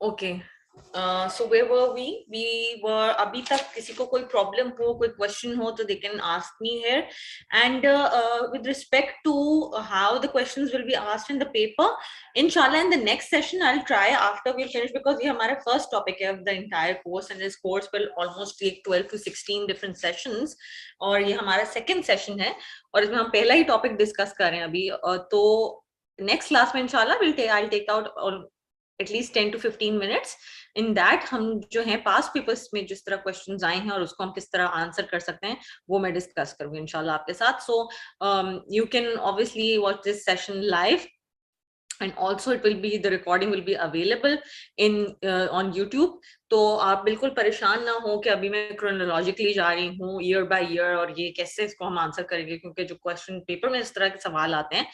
Okay. So where were we? We were अभी तक किसी को कोई problem हो, कोई question हो, तो they can ask me here. And with respect to how the questions will be asked in the paper, inshallah in the next session I'll try after we'll finish, because ये हमारा first topic है of the entire course, and this course will almost take 12 to 16 different sessions, और ये हमारा second session है, और इसमें हम पहला ही topic discuss कर रहे हैं अभी, तो next class में inshallah I'll take out all at least 10 to 15 minutes in that हम जो है past papers में जिस तरह questions आए हैं और उसको हम किस तरह answer कर सकते हैं वो मैं discuss करूँगी इंशाल्लाह आपके साथ. So you can obviously watch this session live, and also it will be, the recording will be available in on YouTube. तो आप बिल्कुल परेशान ना हो कि अभी मैं chronologically जा रही हूँ year by year और ये कैसे इसको हम आंसर करेंगे, क्योंकि जो क्वेश्चन पेपर में इस तरह के सवाल आते हैं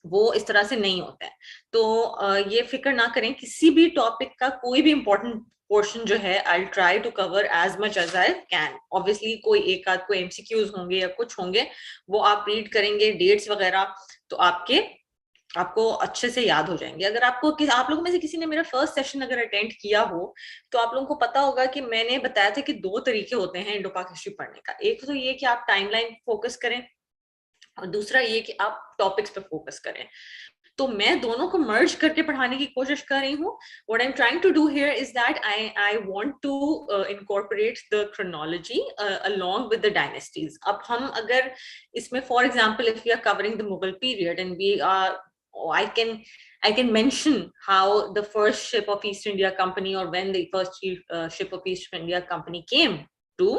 वो इस तरह से नहीं होता है. तो ये फिक्र ना करें, किसी भी टॉपिक का कोई भी इंपॉर्टेंट पोर्शन जो है I'll try to cover as much as I can. Obviously कोई एक आध कोई MCQs होंगे या कुछ होंगे, वो आप रीड करेंगे डेट्स वगैरह, तो आपको अच्छे से याद हो जाएंगे. अगर आप लोगों में से किसी ने मेरा फर्स्ट सेशन अगर अटेंड किया हो तो आप लोगों को पता होगा कि मैंने बताया था कि 2 तरीके होते हैं इंडो पाक हिस्ट्री पढ़ने का. एक तो ये कि आप टाइमलाइन फोकस करें, और दूसरा ये कि आप टॉपिक्स पे फोकस करें. तो मैं दोनों को मर्ज करके पढ़ाने की कोशिश कर रही हूँ. What I'm trying to do here is that I want to incorporate the chronology along with the dynasties. अब हम अगर इसमें, for example, if we are covering the Mughal period and we are, I can mention how the first ship of East India Company, or when the first ship of East India Company came to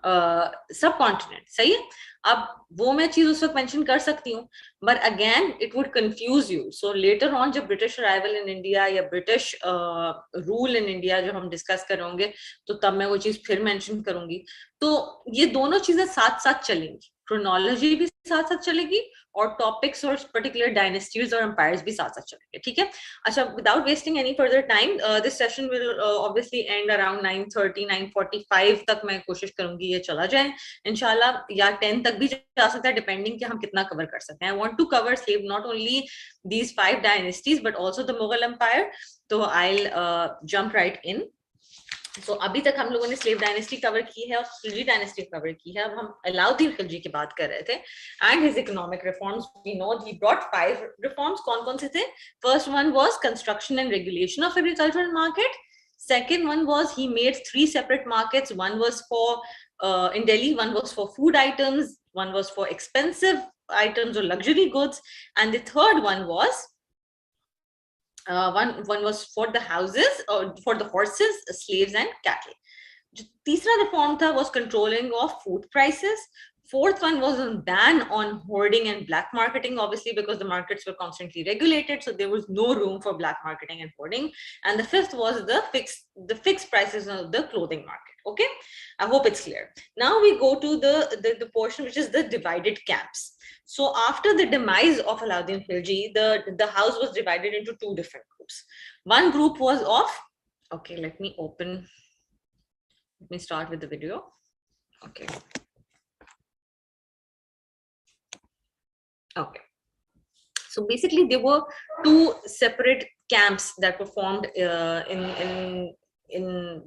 सब continent. सही है, अब वो मैं चीज उस वक्त mention कर सकती हूँ, but again it would confuse you. So later on जब ब्रिटिश अराइवल इन इंडिया या ब्रिटिश रूल इन इंडिया जो हम डिस्कस करेंगे, तो तब मैं वो चीज फिर मेंशन करूंगी. तो ये दोनों चीजें साथ साथ चलेंगी, क्रोनोलॉजी भी साथ साथ चलेगी और टॉपिक्स और पर्टिकुलर डायनेस्टीज और एम्पायर्स भी साथ साथ चलेंगे. ठीक है. अच्छा, without wasting any further time, this session will obviously and around 9:30 9:45 तक. मैं कोशिश करूंगी ये चला जाए इंशाल्लाह, या 10 तक भी जा सकता है, डिपेंडिंग कि हम कितना कवर कर सकते हैं. I want to cover slave not only these 5 dynasties but also the Mughal Empire. तो I'll jump right in. So अभी तक हम लोगों ने स्लेव डायनेस्टी कवर की है और खिलजी डायनेस्टी कवर की है. अब हम अलाउद्दीन खिलजी की बात कर रहे थे and his economic reforms. We know he brought 5 reforms. कौन कौन से थे? First one was construction and regulation of agricultural market. Second one was he made 3 separate markets. One was for in Delhi, one was for food items, one was for expensive items or luxury goods, and the third one was one was for the houses or for the horses, slaves and cattle. जो तीसरा reform था was controlling of food prices. Fourth one was a ban on hoarding and black marketing, obviously because the markets were constantly regulated, so there was no room for black marketing and hoarding. And the fifth was the fixed prices of the clothing market. Okay, I hope it's clear. Now we go to the portion which is the divided camps. So after the demise of Alauddin Khilji, the house was divided into 2 different groups. One group was of, okay, let me start with the video. Okay. Okay. So basically there were 2 separate camps that were formed in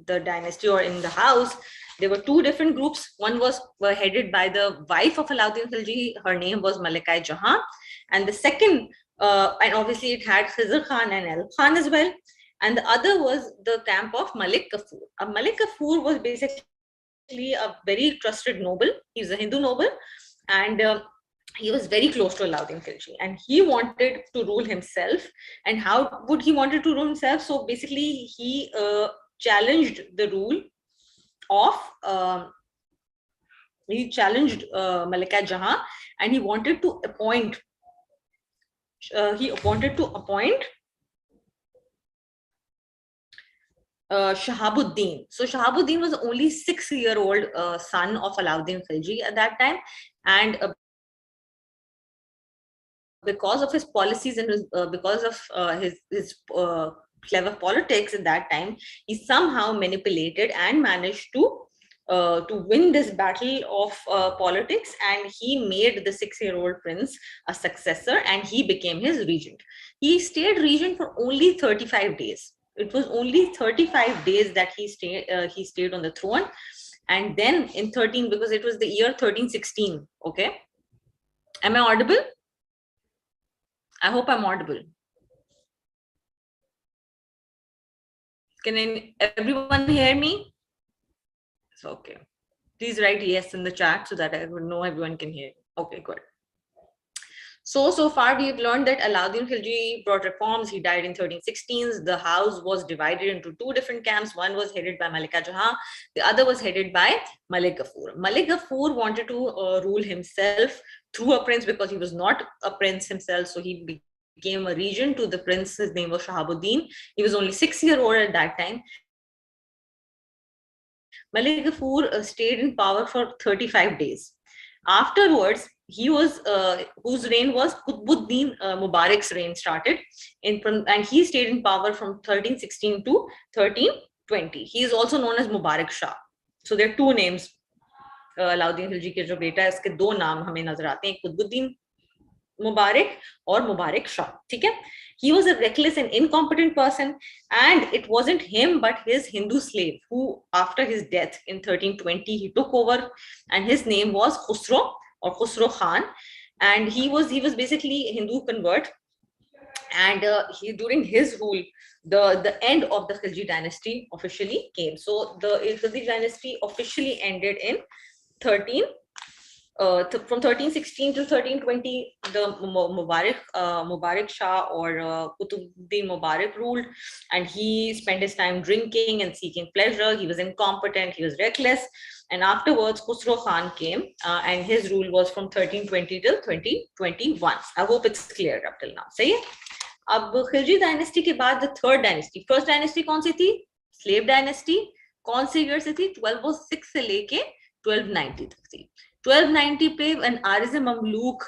the dynasty or in the house. There were 2 different groups. One were headed by the wife of Alauddin Khilji. Her name was Malikai Jahan. And the second, and obviously it had Khizr Khan and El Khan as well. And the other was the camp of Malik Kafur. Malik Kafur was basically a very trusted noble. He was a Hindu noble, and he was very close to Alauddin Khilji, and he wanted to rule himself. And how would he wanted to rule himself? So basically he challenged the rule of Malikai Jahan, and he wanted to appoint Shahabuddin. So Shahabuddin was the only 6-year-old son of Alauddin Khilji at that time, and because of his policies and because of his clever politics at that time, he somehow manipulated and managed to win this battle of politics, and he made the 6-year-old prince a successor, and he became his regent. He stayed regent for only 35 days. it was only 35 days that he stayed on the throne. And then in 13, because it was the year 1316. Okay, am I audible? I hope I'm audible. Can everyone hear me? So, okay, please write yes in the chat so that I would know everyone can hear. Okay, good. So far we have learned that Alauddin Khilji brought reforms. He died in 1316. The house was divided into two different camps. One was headed by Malika Jahan. The other was headed by Malik Gafur. Malik Gafur wanted to rule himself through a prince because he was not a prince himself. So he became a regent to the prince. His name was Shahabuddin. He was only 6 years old at that time. Malik Gafur stayed in power for 35 days. Afterwards, he was whose reign was Qutbuddin Mubarak's reign started, and he stayed in power from 1316 to 1320. He is also known as Mubarak Shah. So there are two names. Alauddin Khilji के जो बेटा है उसके दो नाम हमें नजर आते हैं, कुतुबुद्दीन मुबारक और मुबारक शाह. ठीक है. He was a reckless and incompetent person, and it wasn't him but his Hindu slave who, after his death in 1320, he took over, and his name was Khusro or Khusro Khan, and he was basically a Hindu convert, and during his rule, the end of the Khilji dynasty officially came. So the Khilji dynasty officially ended in 13. From 1316 to 1320, the Mubarak Shah or Qutbuddin Mubarak ruled, and he spent his time drinking and seeking pleasure. He was incompetent, he was reckless, and afterwards Khusro Khan came, and his rule was from 1320 till 2021. I hope it's clear up till now. सही है? अब Khilji dynasty के बाद the third dynasty, first dynasty कौन सी थी? Slave dynasty. कौन से year से थी? 1206 से लेके 1290 तक थी. 1290 पे when Ariz Mamluk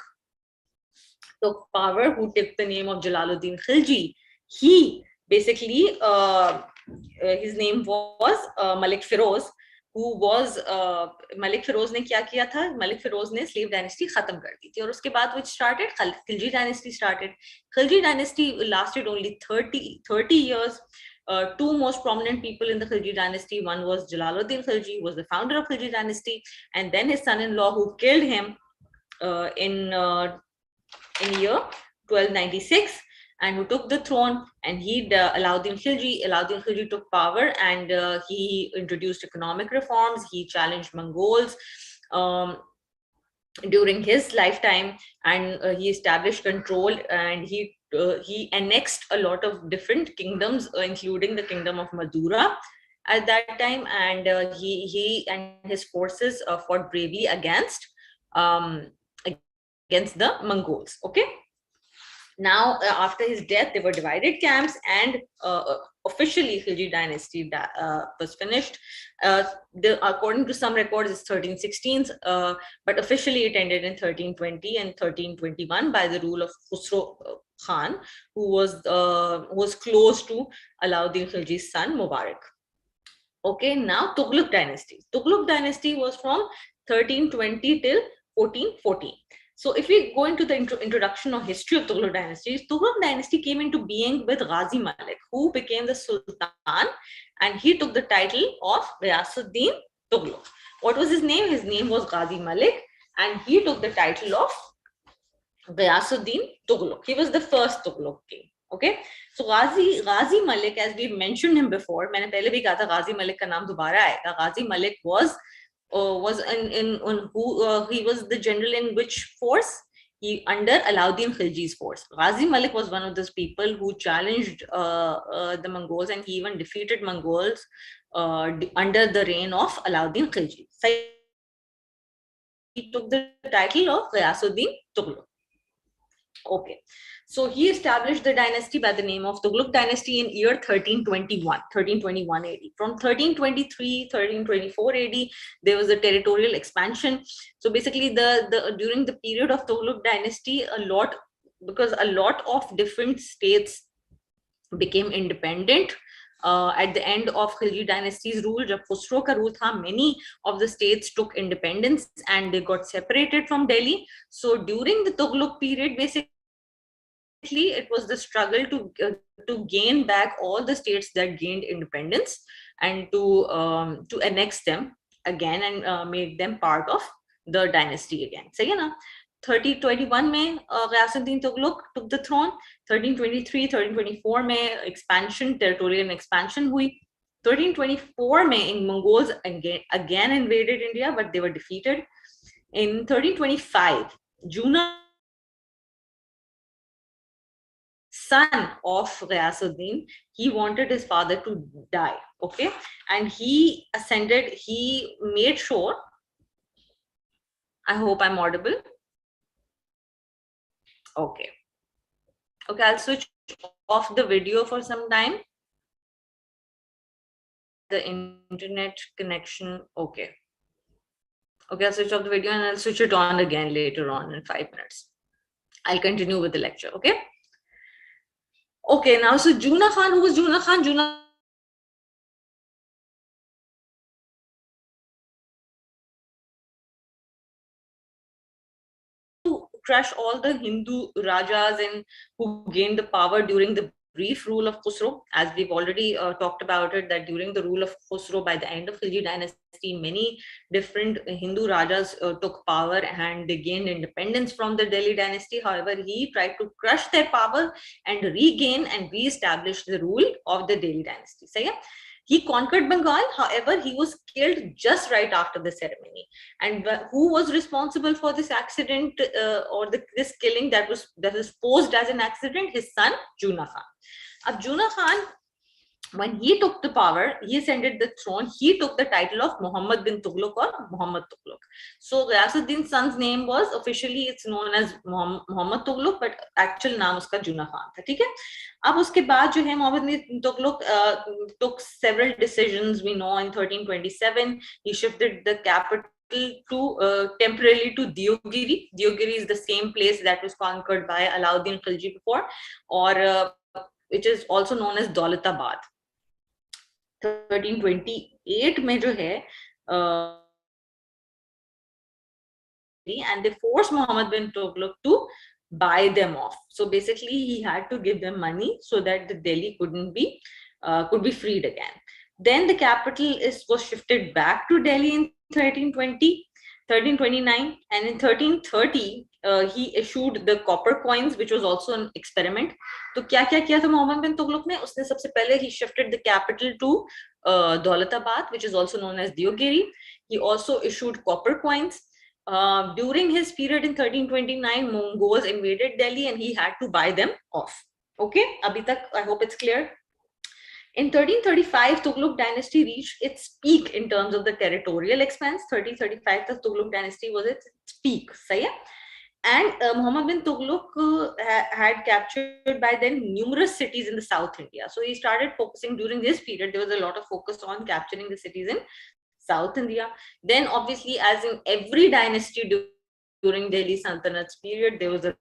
took power, who took the name of Jalaluddin Khilji, he basically his name was Malik Feroz, who was Malik Feroz ने क्या किया था? Malik Feroz ने slave dynasty खत्म कर दी थी, और उसके बाद which started? Khilji dynasty started. Khilji dynasty lasted only 30 years. Two most prominent people in the Khilji dynasty. One was Jalaluddin Khilji, who was the founder of Khilji dynasty, and then his son-in-law, who killed him in year 1296, and who took the throne. And he, Alauddin Khilji took power, and he introduced economic reforms. He challenged Mongols during his lifetime, and he established control, and he annexed a lot of different kingdoms, including the kingdom of Madura at that time, and he and his forces fought bravely against the Mongols. Okay. Now, after his death, there were divided camps, and officially Khilji dynasty was finished. According to some records, it's 1316, but officially it ended in 1320 and 1321 by the rule of Khusro Khan, who was close to Alauddin Khilji's son Mubarak. Okay, now Tughlaq dynasty. Tughlaq dynasty was from 1320 till 1414. So if we go into the introduction or history of Tughlaq dynasty came into being with Ghazi Malik, who became the Sultan, and he took the title of Ghiyasuddin Tughlaq. What was his name? His name was Ghazi Malik, and he took the title of Ghiyasuddin Tughlaq. He was the first Tughlaq king. Okay, so Ghazi Malik, as we mentioned him before, मैंने पहले भी कहा था Ghazi Malik का नाम दोबारा आएगा. Ghazi Malik was he was the general in which force? He under Alauddin Khilji's force. Ghazi Malik was one of those people who challenged the Mongols, and he even defeated Mongols under the reign of Alauddin Khilji. So he took the title of Ghiyasuddin Tughlaq. Okay, so he established the dynasty by the name of Tughlaq dynasty in year 1321 AD. From 1323, 1324 AD, there was a territorial expansion. So basically, during the period of Tughlaq dynasty, because a lot of different states became independent. At the end of Khilji dynasty's rule, जब Khusro का rule था, many of the states took independence and they got separated from Delhi. So during the Tughlaq period, basically it was the struggle to gain back all the states that gained independence and to annex them again and make them part of the dynasty again. So, 1321 में Ghiyasuddin Tughlaq took the throne. 1323, 1324 में expansion, territorial expansion हुई. 1324 में in Mongols again invaded India, but they were defeated. In 1325, Juna, son of Ghayasuddin, he wanted his father to die, okay? And he ascended, he made sure, I hope I'm audible. Okay. Okay, I'll switch off the video for some time. The internet connection, okay. Okay, I'll switch off the video and I'll switch it on again later on in 5 minutes. I'll continue with the lecture, okay? Okay, now, so Juna Khan, who was Juna Khan? Juna to crush all the Hindu Rajas and who gained the power during the brief rule of Khusro. As we've already talked about it, that during the rule of Khusro, by the end of Khilji dynasty, many different Hindu Rajas took power and they gained independence from the Delhi dynasty. However, he tried to crush their power and regain and re-establish the rule of the Delhi dynasty. So, yeah, he conquered Bengal. However, he was killed just right after the ceremony. And who was responsible for this accident or this killing that was posed as an accident? His son, Juna Khan. Juna Khan, when he took the power, he ascended the throne, he took the title of Muhammad bin Tughlaq or Muhammad Tughlaq. So Ghayasuddin's son's name was officially, it's known as Muhammad Tughlaq, but actual name uska Juna Khan tha, theek hai? Ab uske baad jo hai, Muhammad bin Tughlaq took several decisions. We know in 1327, he shifted the capital to temporarily to Diogiri. Diogiri is the same place that was conquered by Alauddin Khilji before, or which is also known as Daulatabad. 1328 में जो है and they forced Muhammad bin Tughlaq to buy them off. So basically, he had to give them money so that the Delhi could be freed again. Then the capital was shifted back to Delhi in 1320, 1329, and in 1330 he issued the copper coins, which was also an experiment. तो क्या किया था मोहम्मद बिन तुगलक ने? उसने सबसे पहले he shifted the capital to Daulatabad, which is also known as Diogiri. He also issued copper coins. During his period in 1329, Mongols invaded Delhi and he had to buy them off. Okay, abhi tak I hope it's clear. In 1335, Tughlaq dynasty reached its peak in terms of the territorial expanse. 1335, the Tughlaq dynasty was its peak. Sahi hai? And Muhammad bin Tughlaq had captured by then numerous cities in the South India. So he started focusing during this period. There was a lot of focus on capturing the cities in South India. Then obviously, as in every dynasty during Delhi Sultanat's period, there was a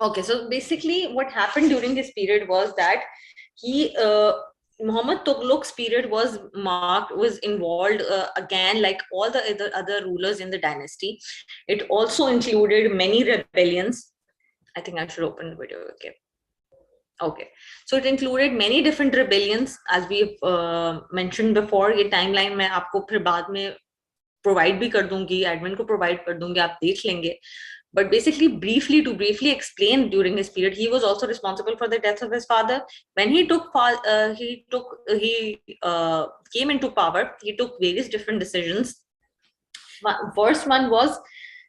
okay, so basically what happened during this period was that Muhammad Tughlaq's period was involved again, like all the other rulers in the dynasty. It also included many rebellions. I think I should open the video. Okay, so it included many different rebellions, as we've mentioned before. ये timeline मैं आपको फिर बाद में provide भी कर दूंगी, admin को provide कर दूंगी, आप देख लेंगे. But basically, to briefly explain, during his period, he was also responsible for the death of his father. When he came into power, he took various different decisions. First one was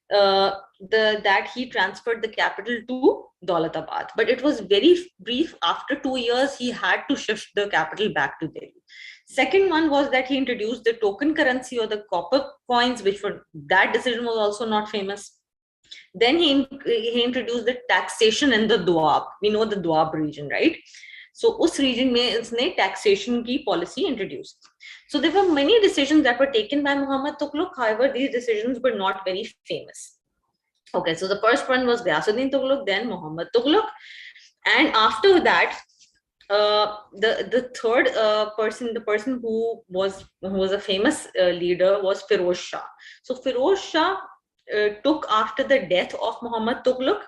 that he transferred the capital to Daulatabad. But it was very brief. After 2 years, he had to shift the capital back to Delhi. Second one was that he introduced the token currency or the copper coins, which were, that decision was also not famous. Then he introduced the taxation in the Doab. We know the Doab region, right? So उस region में उसने taxation की policy introduced. So there were many decisions that were taken by Muhammad Tughlaq. However, these decisions were not very famous. Okay, so the first one was Ghiyasuddin Tughlaq, then Muhammad Tughlaq, and after that, the third person, the person who was a famous leader, was Firoz Shah. So Firoz Shah took after the death of Muhammad Tughlaq,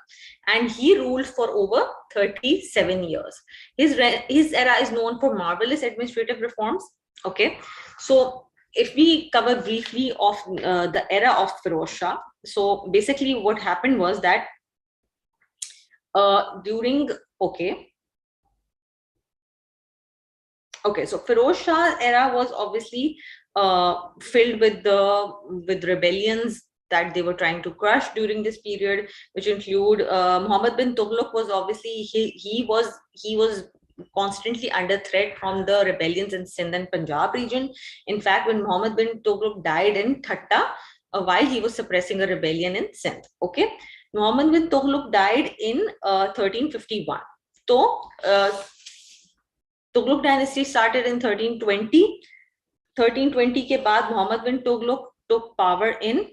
and he ruled for over 37 years. His era is known for marvelous administrative reforms. Okay, so if we cover briefly of the era of Firoz Shah, so basically what happened was that during so Firoz Shah era was obviously filled with rebellions that they were trying to crush during this period, which include Muhammad bin Tughlaq was obviously he was constantly under threat from the rebellions in Sindh and Punjab region. In fact, when Muhammad bin Tughlaq died in Thatta, while he was suppressing a rebellion in Sindh. Okay, Muhammad bin Tughlaq died in 1351. So Tughlaq dynasty started in 1320. 1320 के बाद Muhammad bin Tughlaq took power in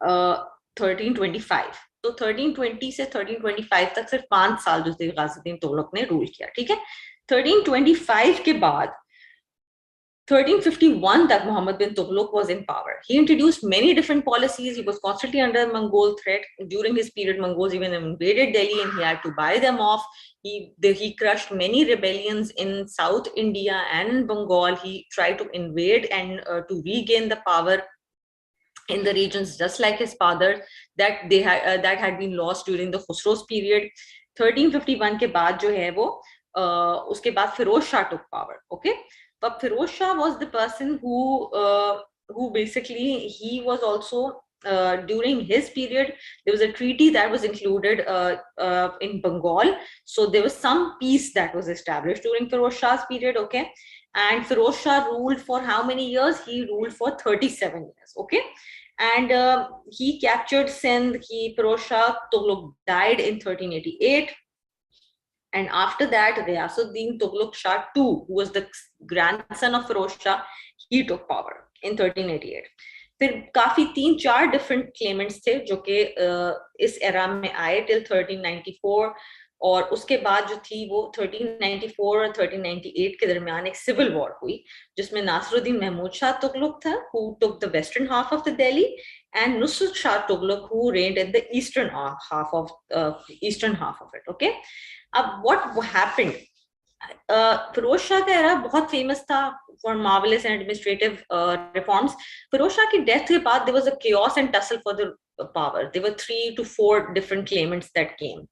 1325. तो 1320 से 1325 तक सिर्फ 5 साल जो थे ग़ियासुद्दीन तुगलक ने रूल किया. ठीक है, 1325 के बाद 1351 that Muhammad bin Tughlaq was in power. He introduced many different policies. He was constantly under Mongol threat. During his period, Mongols even invaded Delhi and he had to buy them off. He crushed many rebellions in South India and in Bengal. He tried to invade and to regain the power in the regions just like his father that had been lost during the Khusro's period. 1351 के बाद जो है वो उसके बाद Firoz Shah took power. Okay, but Firoz Shah was the person who basically he was also during his period there was a treaty that was included in Bengal. So there was some peace that was established during Firoz Shah's period. Okay, and Firoz Shah ruled for how many years? He ruled for 37 years. Okay, and he captured Sindh. Firoz Shah Tughlaq died in 1388. And after that, Ghiyasuddin Tughlaq Shah II, who was the grandson of Firoz Shah, he took power in 1388. फिर काफी 3-4 different claimants थे जो कि इस era में आए till 1394, और उसके बाद जो थी वो 1394 और 1398 के दरमियान एक civil war हुई जिसमें नासरुद्दीन महमूद शाह तुगलक था, who took the western half of the Delhi, and Nusrat Shah Tughlaq, who reigned in the eastern half of it. Okay, अब what happened? Firoz Shah का era बहुत famous था for marvelous and administrative reforms. Firoz Shah की death के बाद there was a chaos and tussle for the power. There were 3 to 4 different claimants that came,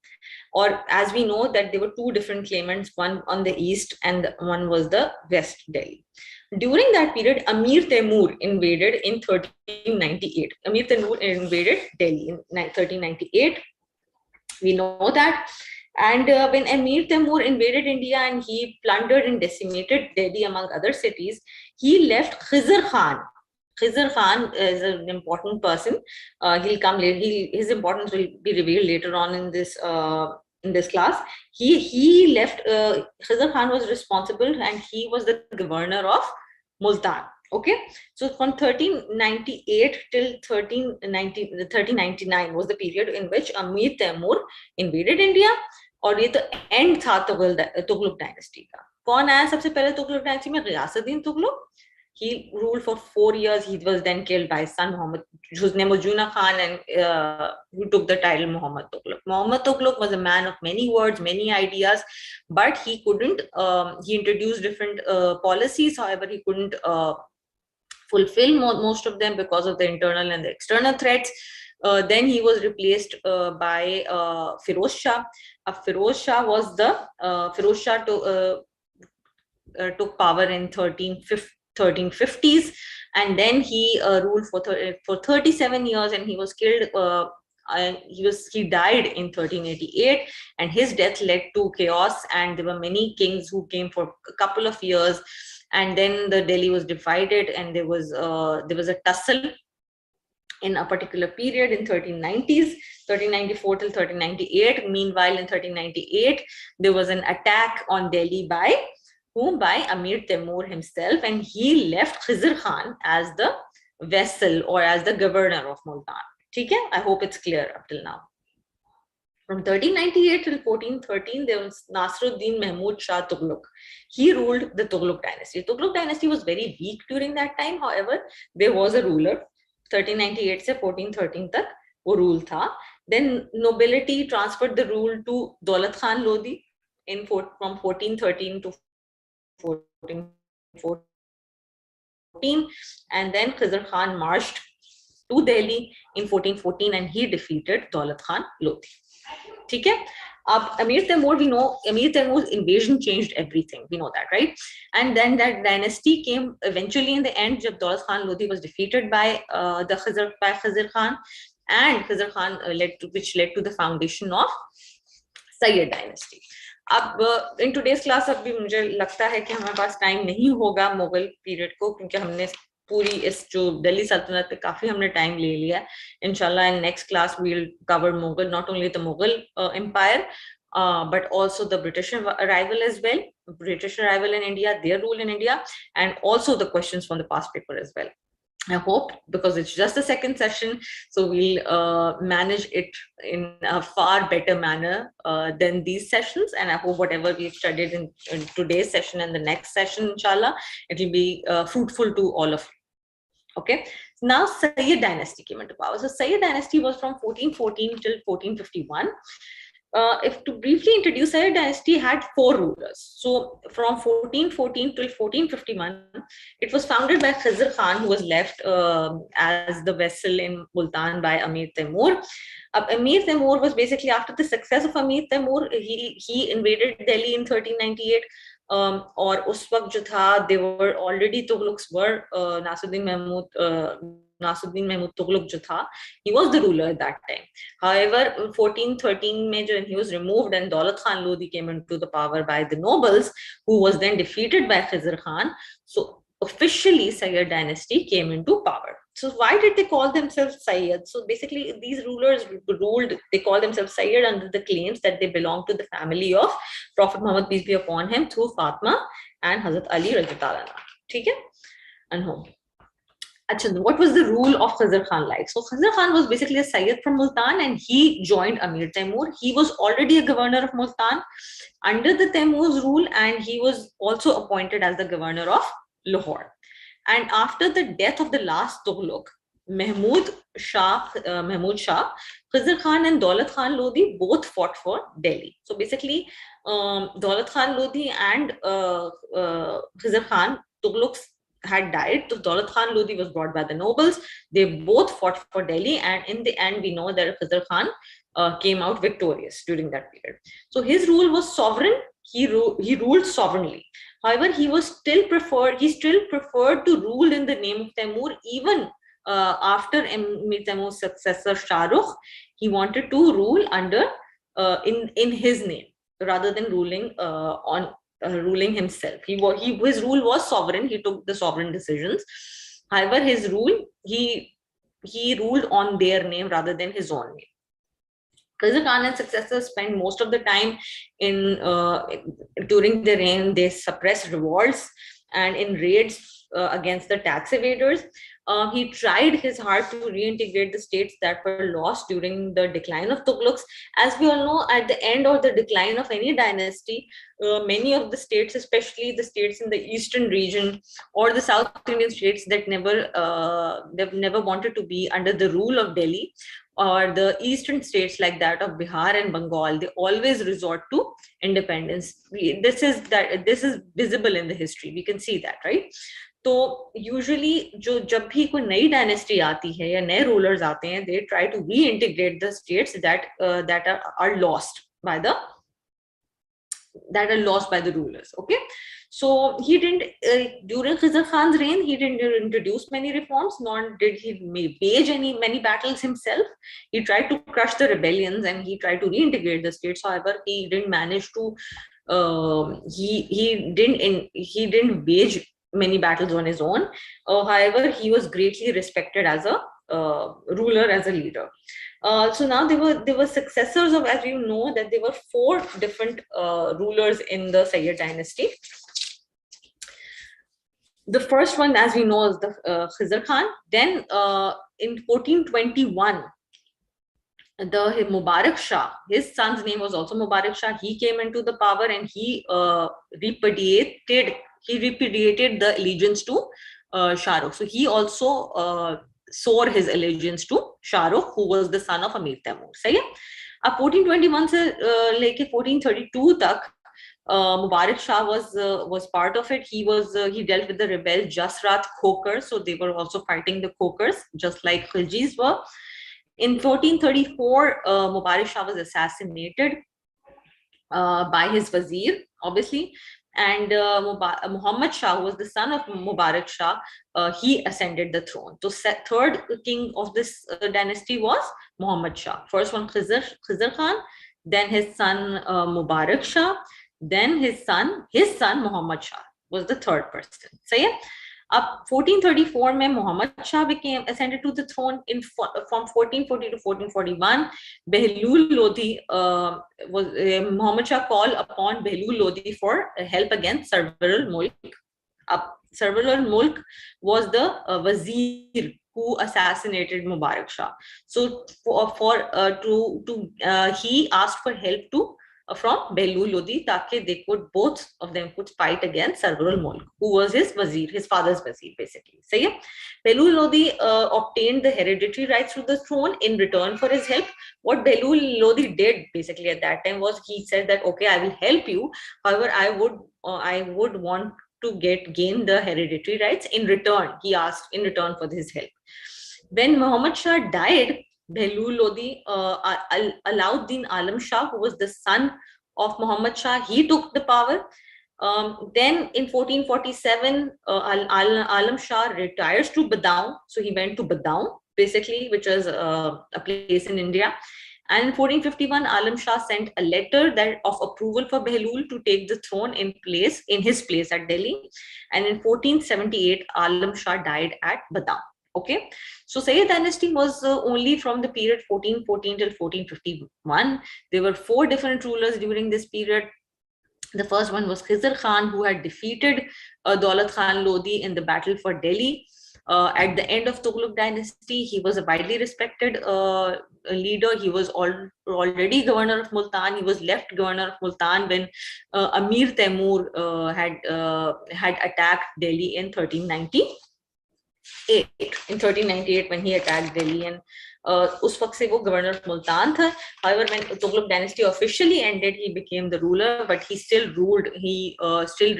or as we know that there were 2 different claimants, one on the east and one was the west Delhi. During that period, Amir Temur invaded in 1398. Amir Temur invaded Delhi in 1398. We know that. And when Amir Temur invaded India and he plundered and decimated Delhi among other cities, he left Khizr Khan. Khizr Khan is an important person. He'll come later. His importance will be revealed later on in this class. He left. Khizr Khan was responsible, and he was the governor of Multan. Okay, so from 1398 till 1399 was the period in which Amir Temur invaded India. और ये तो and था Tughlaq dynasty का. कौन आया सबसे पहले Tughlaq dynasty में? Ghiyasuddin Tughlaq. He ruled for 4 years. He was then killed by his son Muhammad, whose name was Juna Khan, and who took the title Muhammad Tughlaq. Muhammad Tughlaq was a man of many words, many ideas, but he couldn't. He introduced different policies. However, he couldn't fulfill most of them because of the internal and the external threats. Then he was replaced by Firoz Shah. Firoz Shah was the Firoz Shah took power in 1350s, and then he ruled for 37 years, and he was killed. He died in 1388, and his death led to chaos. And there were many kings who came for a couple of years, and then the Delhi was divided, and there was a tussle in a particular period in 1390s, 1394 till 1398. Meanwhile, in 1398, there was an attack on Delhi by whom? By Amir Temur himself, and he left Khizr Khan as the vassal or as the governor of Multan. Okay? I hope it's clear up till now. From 1398 till 1413, there was Nasruddin Mahmud Shah Tughlaq. He ruled the Tughlaq dynasty. Tughlaq dynasty was very weak during that time. However, there was a ruler. 1398 से 1413 तक वो rule था. Then nobility transferred the rule to Daulat Khan Lodi from 1413 to 1414, and then Khizr Khan marched to Delhi in 1414, and he defeated Daulat Khan Lodi. ठीक है. Amir Temur, we know Amir Temur's invasion changed everything. We know that, right? And then that dynasty came eventually in the end. Jab Daulat Khan Lodi was defeated by Khizr Khan, and Khizr Khan which led to the foundation of Sayyid dynasty. अब in today's class अब भी मुझे लगता है कि हमारे पास time नहीं होगा मुगल पीरियड को, क्योंकि हमने पूरी इस जो दिल्ली सल्तनत पे काफी हमने टाइम ले लिया. इंशाल्लाह in next class we'll cover Mughal, not only the Mughal empire, but also the British arrival as well, British arrival in India, their rule in India, and also the questions from the past paper as well. I hope, because it's just the second session, so we'll manage it in a far better manner than these sessions. And I hope whatever we've studied in today's session and the next session, inshallah, it will be fruitful to all of you. Okay. Now Sayyid dynasty came into power. So Sayyid dynasty was from 1414 till 1451. If to briefly introduce, Sayyid dynasty had 4 rulers. So from 1414 till 1451, it was founded by Khizr Khan, who was left as the vassal in Multan by Amir Temur. Amir Temur was basically, after the success of Amir Temur, he invaded Delhi in 1398. और उस वक्त जो था, they were already Tughlaqs were Nasruddin Mahmud Tughlaq जो था, he was the ruler at that time. However, 1413 में when he was removed and Daulat Khan Lodi came into the power by the nobles, who was then defeated by Khizr Khan. So officially Sayyid dynasty came into power. So why did they call themselves Sayyid? So basically these rulers ruled, they call themselves Sayyid under the claims that they belong to the family of Prophet Muhammad, peace be upon him, through Fatima and Hazrat Ali radhiyallahu anhu. ठीक है? And home. Achha, what was the rule of Khizr Khan like? So Khizr Khan was basically a Sayyid from Multan, and he joined Amir Temur. He was already a governor of Multan under the Temur's rule, and he was also appointed as the governor of Lahore. And after the death of the last Tughlaq, Mahmud Shah, Khizr Khan and Daulat Khan Lodi both fought for Delhi. So basically, Daulat Khan Lodi and Khizr Khan, Tughlaqs had died. So Daulat Khan Lodi was brought by the nobles. They both fought for Delhi, and in the end, we know that Khizr Khan came out victorious during that period. So his rule was sovereign. He ruled sovereignly. However, he still preferred to rule in the name of Temur, even after Amir Temur's successor Shah Rukh. He wanted to rule under in his name rather than ruling ruling himself. His rule was sovereign. He took the sovereign decisions. However, his rule, he ruled on their name rather than his own name. Khizr Khan and successors spent most of the time during their reign. They suppressed revolts and in raids against the tax evaders. He tried his hard to reintegrate the states that were lost during the decline of Tughlaqs. As we all know, at the end of the decline of any dynasty, many of the states, especially the states in the eastern region or the South Indian states that never wanted to be under the rule of Delhi, or the eastern states like that of Bihar and Bengal, they always resort to independence. This is visible in the history. We can see that, right? तो usually जब भी कोई नई dynasty आती है या नए rulers आते हैं, they try to reintegrate the states that are lost by the rulers. Okay, So he didn't, during Khizr Khan's reign, he didn't introduce many reforms, nor did he wage many battles himself. He tried to crush the rebellions and he tried to reintegrate the states. However, he didn't manage to. He didn't wage many battles on his own. However, he was greatly respected as a ruler, as a leader. So now there were successors of, as you know, that there were 4 different rulers in the Sayyid dynasty. The first one, as we know, is the Khizr Khan. Then in 1421, the Mubarak Shah, his son's name was also Mubarak Shah. He came into the power and he repudiated the allegiance to Shah Rukh. So he also swore his allegiance to Shah Rukh, who was the son of Amir Taimur. सही है? अब 1421 से लेके 1432 तक Mubarak Shah was part of it. He dealt with the rebel Jasrat Khokar, so they were also fighting the Khokars, just like Khiljis were. In 1434, Mubarak Shah was assassinated by his Wazir, obviously, and Muhammad Shah, who was the son of Mubarak Shah, he ascended the throne. So third king of this dynasty was Muhammad Shah. First one, Khizr Khan, then his son Mubarak Shah, then his son Muhammad Shah was the third person. So yeah. Up 1434 mein Muhammad Shah became ascended to the throne. From 1440 to 1441, Behlul Lodi Muhammad Shah called upon Behlul Lodi for help against Sarwar al-Mulk. Sarwar al-Mulk was the Wazir who assassinated Mubarak Shah. So he asked for help from Behlul Lodi, ताकि both of them could fight against Sarwar al-Mulk, who was his Wazir, his father's Wazir, basically. So yeah, Behlul Lodi obtained the hereditary rights to the throne in return for his help. What Behlul Lodi did basically at that time was he said that, okay, I will help you. However, I would want to gain the hereditary rights in return. He asked in return for his help. When Muhammad Shah died, Behlul Lodi, Alauddin Alam Shah, who was the son of Muhammad Shah, he took the power. Then in 1447, Alam Shah retires to Badaun. So he went to Badaun, basically, which was a place in India. And in 1451, Alam Shah sent a letter of approval for Behlul to take the throne in his place at Delhi. And in 1478, Alam Shah died at Badaun. Okay, so Sayyid dynasty was only from the period 1414 till 1451. There were 4 different rulers during this period. The first one was Khizr Khan, who had defeated Daulat Khan Lodi in the battle for Delhi. At the end of Tughlaq dynasty, he was a widely respected leader. He was already governor of Multan. He was left governor of Multan when Amir Taimur had attacked Delhi in 1398. In 1398, when he attacked Delhi, and us waqt se wo governor of Multan tha. However, when Tughlaq dynasty officially ended, he became the ruler, but he still ruled. He still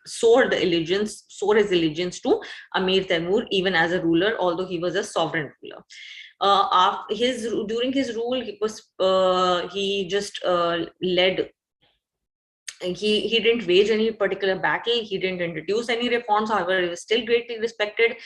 swore his allegiance to Amir Taimur, even as a ruler, although he was a sovereign ruler. During his rule, he just led. He didn't wage any particular battle. He didn't introduce any reforms. However, he was still greatly respected,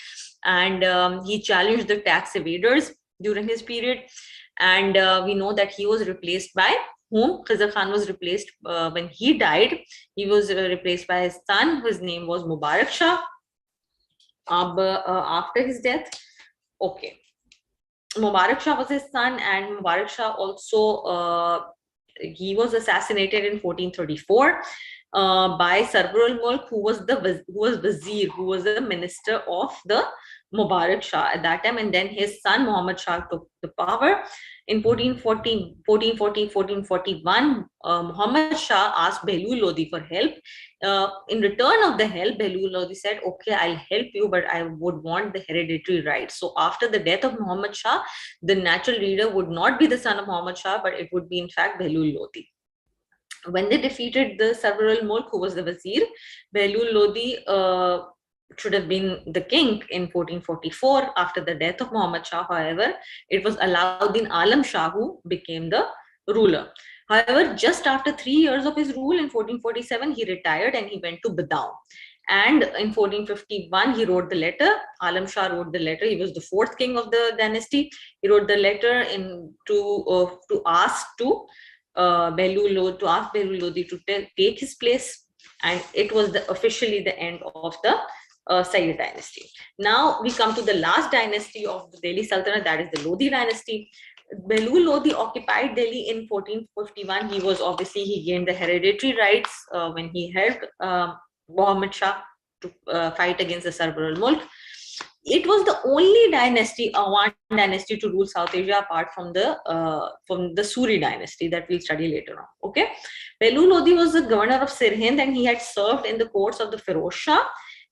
and he challenged the tax evaders during his period. And we know that he was replaced by whom? Khizr Khan was replaced when he died. He was replaced by his son. His name was Mubarak Shah. After his death, okay, Mubarak Shah was his son, and Mubarak Shah also he was assassinated in 1434 by Sarwar al-Mulk, who was Wazir, who was the minister of the Mubarak Shah at that time, and then his son Muhammad Shah took the power. In 1441, Muhammad Shah asked Behlul Lodi for help. In return of the help, Behlul Lodi said, okay, I'll help you, but I would want the hereditary rights. So after the death of Muhammad Shah, the natural leader would not be the son of Muhammad Shah, but it would be in fact Behlul Lodi. When they defeated the Sarwar al-Mulk, who was the Wazir, Behlul Lodi should have been the king in 1444 after the death of Muhammad Shah. However, it was Alauddin Alam Shah who became the ruler. However, just after 3 years of his rule in 1447, he retired and he went to Badaun. And in 1451, he wrote the letter. Alam Shah wrote the letter. He was the fourth king of the dynasty. He wrote the letter to ask Behlul Lodi to take his place, and it was officially the end of the Sayyid dynasty. Now we come to the last dynasty of the Delhi Sultanate, that is the Lodi dynasty. Behlul Lodi occupied Delhi in 1451. He gained the hereditary rights when he helped Muhammad Shah to fight against the Sarbar al-Mulk. It was the only dynasty, Awan dynasty, to rule South Asia apart from the Suri dynasty that we'll study later on. Okay, Behlul Lodi was the governor of Sirhind, and he had served in the courts of the Firoz Shah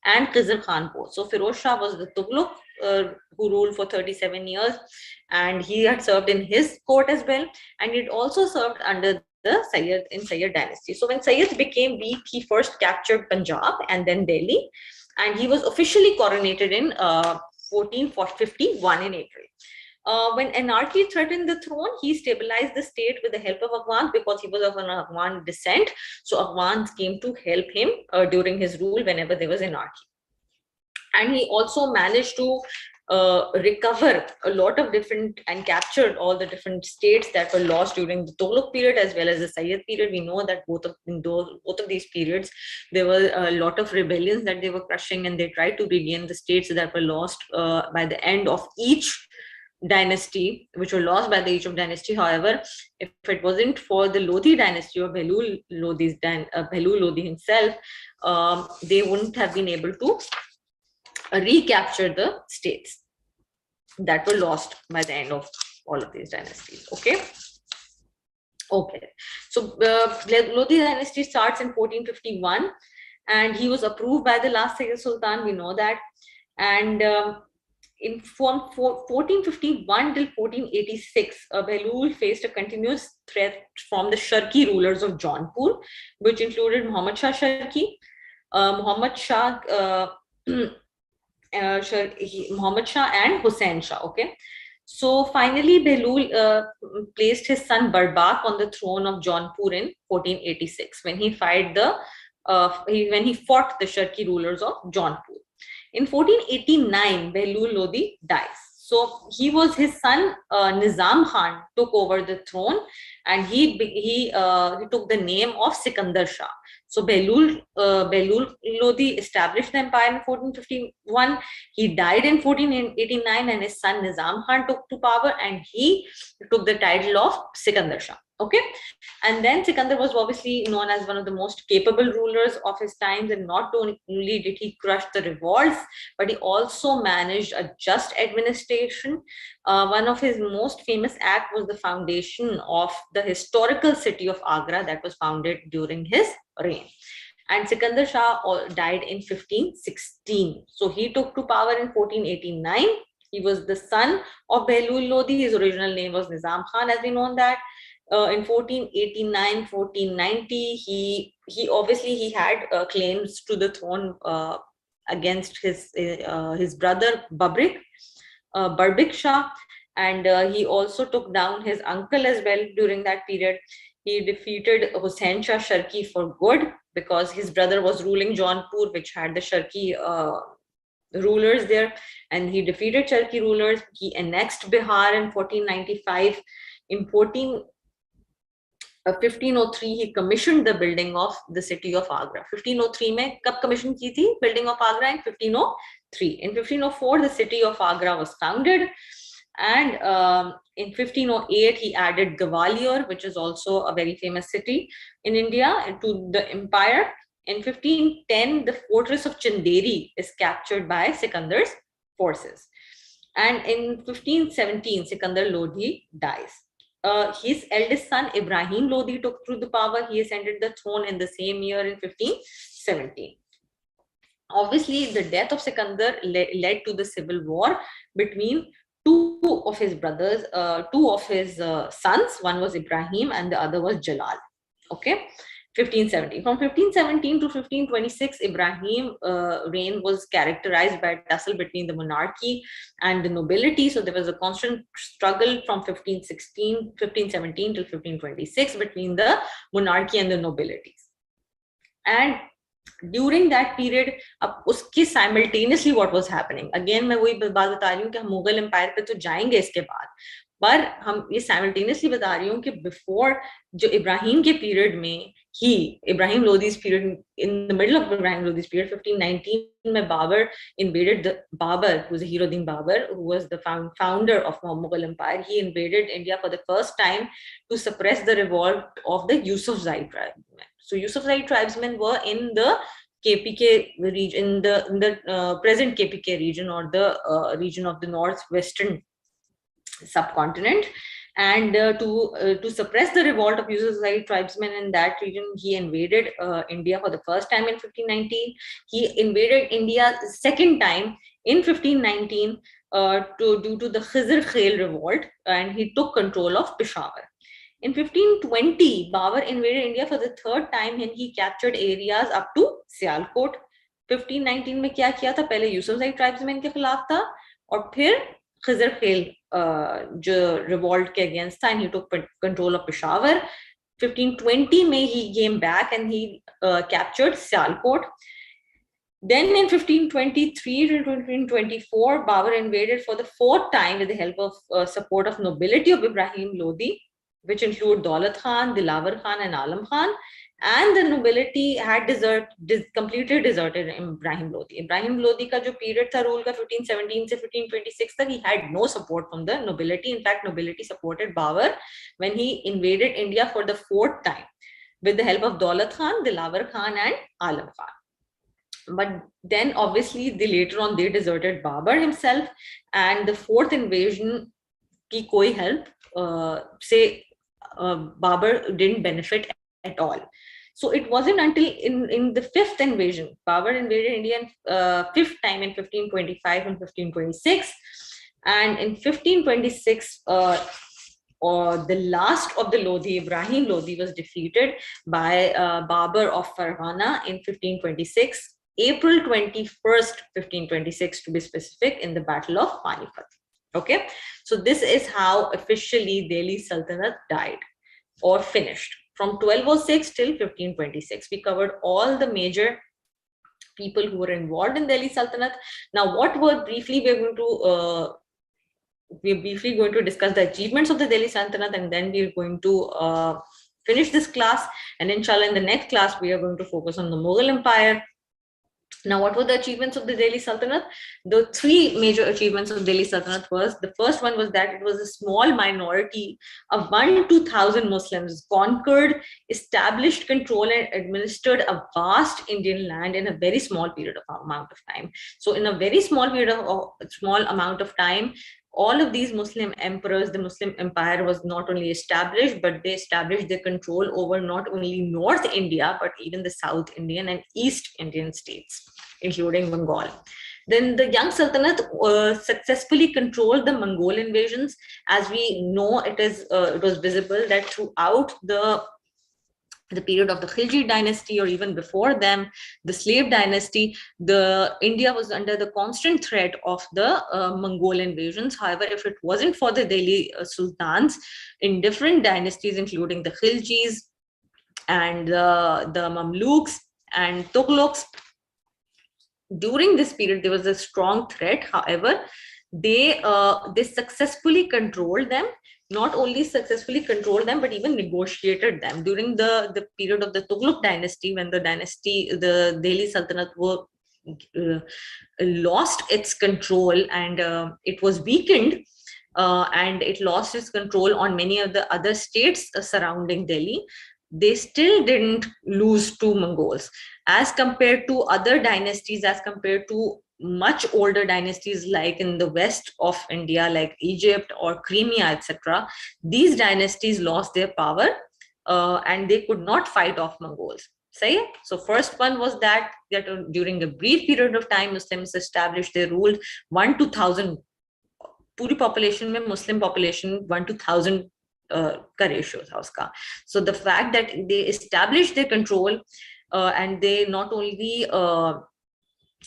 and Khizr Khan court. So Firoz Shah was the Tughlaq who ruled for 37 years, and he had served in his court as well, and it also served under the Sayyid dynasty. So when Sayyid became weak, he first captured Punjab and then Delhi, and he was officially coronated in 1451 in April. When anarchy threatened the throne, he stabilized the state with the help of Afghans because he was of an Afghan descent. So Afghans came to help him during his rule whenever there was anarchy. And he also managed to recover a lot of different and captured all the different states that were lost during the Tughlaq period as well as the Sayyid period. We know that both of these periods, there were a lot of rebellions that they were crushing, and they tried to regain the states that were lost by the end of each dynasty, which were lost by the age of dynasty. However, if it wasn't for the Lodi dynasty or Behlul Lodi himself, they wouldn't have been able to recapture the states that were lost by the end of all of these dynasties. Okay. So Lodi dynasty starts in 1451, and he was approved by the last Sayyid Sultan. We know that, and from 1451 till 1486, Behlul faced a continuous threat from the Sharki rulers of Jaunpur, which included Muhammad Shah Sharki, Muhammad Shah and Hussain Shah. Okay, so finally Behlul placed his son Barbak on the throne of Jaunpur in 1486 when he fought the Sharki rulers of Jaunpur. In 1489, Behlul Lodi dies. So his son Nizam Khan took over the throne, and he took the name of Sikandar Shah. So Behlul Lodi established the empire in 1451. He died in 1489, and his son Nizam Khan took to power, and he took the title of Sikandar Shah. Okay, and then Sikandar was obviously known as one of the most capable rulers of his times, and not only did he crush the revolts, but he also managed a just administration. One of his most famous acts was the foundation of the historical city of Agra that was founded during his reign. And Sikandar Shah died in 1516. So he took to power in 1489. He was the son of Behlul Lodi. His original name was Nizam Khan, as we know that. In 1489, 1490, he obviously had claims to the throne against his brother Barbik Shah, and he also took down his uncle as well during that period. He defeated Hussain Shah Sharki for good because his brother was ruling Jaunpur, which had the Sharki rulers there, and he defeated Sharki rulers. He annexed Bihar in 1495. In 1503 he commissioned the building of the city of Agra. 1503 में कब commission की थी building of Agra? In 1503. In 1504 the city of Agra was founded, and in 1508 he added Gwalior, which is also a very famous city in India, to the empire. In 1510 the fortress of Chanderi is captured by Sikandar's forces, and in 1517 Sikandar Lodi dies. His eldest son Ibrahim Lodi took to the power. He ascended the throne in the same year in 1517. Obviously, the death of Sikandar led to the civil war between two of his sons. One was Ibrahim and the other was Jalal. Okay. 1517. From 1517 to 1526, Ibrahim reign was characterized by a tussle between the monarchy and the nobility. So there was a constant struggle from 1517 till 1526 between the monarchy and the nobilities. And during that period, अब उसके simultaneously what was happening, again मैं वही बात बता रही हूँ कि हम मुगल एम्पायर पे तो जाएंगे इसके बाद, पर हम ये साइमल्टेनियसली बता रही हूँ कि बिफोर जो इब्राहिम के पीरियड में ही, Ibrahim लोदी's period, in the middle of Ibrahim Lodi's period, 1519 में Babar invaded the Babar, who was Hiruddin Babar, who was the founder of Mughal Empire. He invaded India for the first time to suppress the revolt of the Yusufzai tribesmen. So Yusufzai tribesmen were in the KPK region, in the present KPK region, or the region of the northwestern subcontinent, and to suppress the revolt of Yusufzai tribesmen in that region, he invaded India for the first time in 1519. He invaded India second time in 1519 due to the Khizr Khel revolt, and he took control of Peshawar. In 1520, Babur invaded India for the third time, and he captured areas up to Sialkot. 1519 में क्या किया था? पहले Yousafzai tribesman के खिलाफ था, और फिर खिजर खेल जो रिवॉल्ट के अगेंस्ट था, and he took control of Peshawar. 1520 में he came back and he captured Sialkot. Then in 1523 to 1524, Babur invaded for the fourth time with the help of support of nobility of Ibrahim Lodi, which include Daulat Khan, Dilawar Khan, and Alam Khan. And the nobility had completely deserted Ibrahim Lodi. Ibrahim Lodi का जो period था rule का 1517 से 1526 तक, he had no support from the nobility. In fact, nobility supported Babur when he invaded India for the fourth time with the help of Daulat Khan, Dilawar Khan, and Alam Khan. But then obviously later on they deserted Babur himself, and the fourth invasion की कोई help say Babur didn't benefit at all. So it wasn't until in the fifth invasion, Babur invaded India fifth time in 1525 and 1526, and in 1526 the last of the Lodi, Ibrahim Lodi, was defeated by Babur of Farghana in 1526, April 21st, 1526 to be specific, in the Battle of Panipat. Okay, so this is how officially Delhi Sultanate died or finished from 1206 till 1526. We covered all the major people who were involved in Delhi Sultanate. Now, we're briefly going to discuss the achievements of the Delhi Sultanate, and then we're going to finish this class. And inshallah, in the next class, we are going to focus on the Mughal Empire. Now, what were the achievements of the Delhi Sultanate? The three major achievements of Delhi Sultanate was, the first one was that it was a small minority of 1 to 1,000 Muslims conquered, established control, and administered a vast Indian land in a very small amount of time. So in a very small amount of time, all of these Muslim emperors, the Muslim empire was not only established, but they established their control over not only North India, but even the South Indian and East Indian states, including Bengal. Then the young Sultanate successfully controlled the Mongol invasions. As we know, it was visible that throughout the period of the Khilji dynasty, or even before them, the slave dynasty, India was under the constant threat of the Mongol invasions. However, if it wasn't for the Delhi sultans in different dynasties, including the Khiljis and the Mamluks and Tughlaqs, during this period there was a strong threat. However, they successfully controlled them. Not only successfully controlled them, but even negotiated them. During the period of the Tughlaq dynasty, when the Delhi Sultanate lost its control, and it was weakened, and it lost its control on many of the other states surrounding Delhi, they still didn't lose to Mongols. As compared to other dynasties, as compared to much older dynasties like in the west of India, like Egypt or Crimea, etc., these dynasties lost their power and they could not fight off Mongols. So first one was that during a brief period of time, Muslims established, they ruled 1 to 1,000. Puri population mein Muslim population 1 to 1,000 का ratio था उसका. So the fact that they established their control and they not only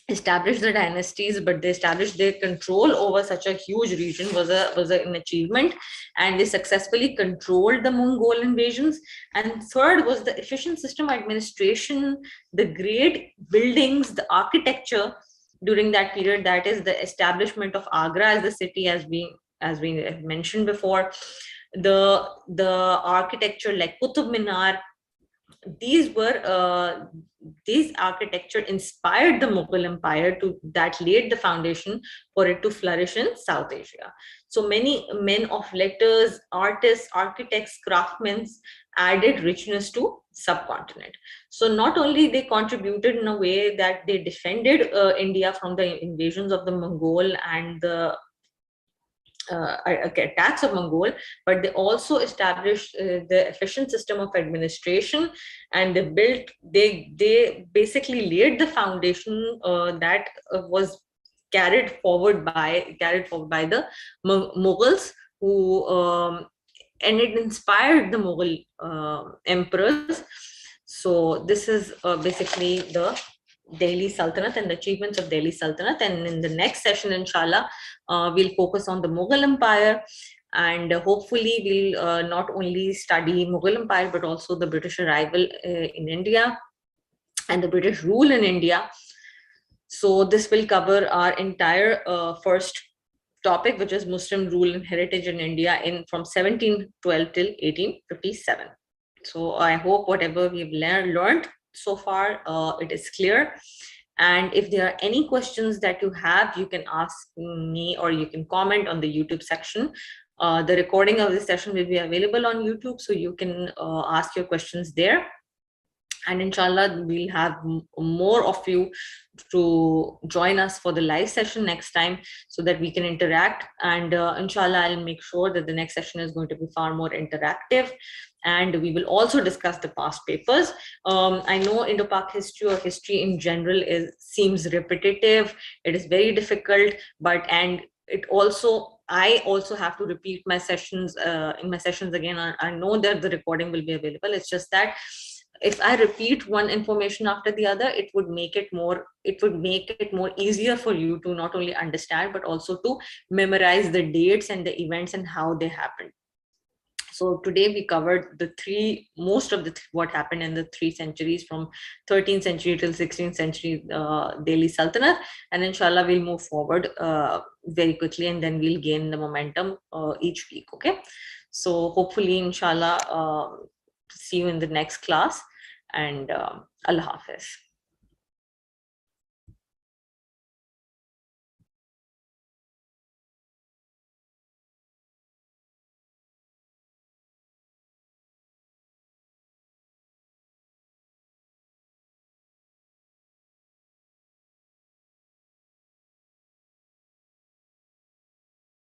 established the dynasties, but they established their control over such a huge region was an achievement, and they successfully controlled the Mongol invasions. And third was the efficient system of administration, the great buildings, the architecture during that period. That is the establishment of Agra as the city, as we have mentioned before. The architecture like Qutub Minar, these architecture inspired the Mughal Empire that laid the foundation for it to flourish in South Asia. So many men of letters, artists, architects, craftsmen added richness to subcontinent. So not only they contributed in a way that they defended India from the invasions of the Mongol and the attacks of Mongol, but they also established the efficient system of administration, and they basically laid the foundation that was carried forward by the Mughals, who and it inspired the Mughal emperors. So this is basically the Delhi Sultanate and the achievements of Delhi Sultanate. And in the next session, inshallah, we'll focus on the Mughal Empire, and hopefully we'll not only study Mughal Empire but also the British arrival in India and the British rule in India. So this will cover our entire first topic, which is Muslim rule and heritage in India from 1712 till 1857. So I hope whatever we've learned so far, it is clear. And if there are any questions that you have, you can ask me or you can comment on the YouTube section. The recording of this session will be available on YouTube, so you can ask your questions there. And inshallah, we'll have more of you to join us for the live session next time so that we can interact. And inshallah, I'll make sure that the next session is going to be far more interactive. And we will also discuss the past papers. I know Indo-Pak history or history in general seems repetitive. It is very difficult, I also have to repeat my sessions in my sessions again. I know that the recording will be available. It's just that if I repeat one information after the other, it would make it more easier for you to not only understand, but also to memorize the dates and the events and how they happened. So today we covered most of what happened in the 3 centuries from 13th century till 16th century Delhi Sultanate, and inshallah we'll move forward very quickly, and then we'll gain the momentum each week. Okay, so hopefully inshallah see you in the next class, and Allah Hafiz.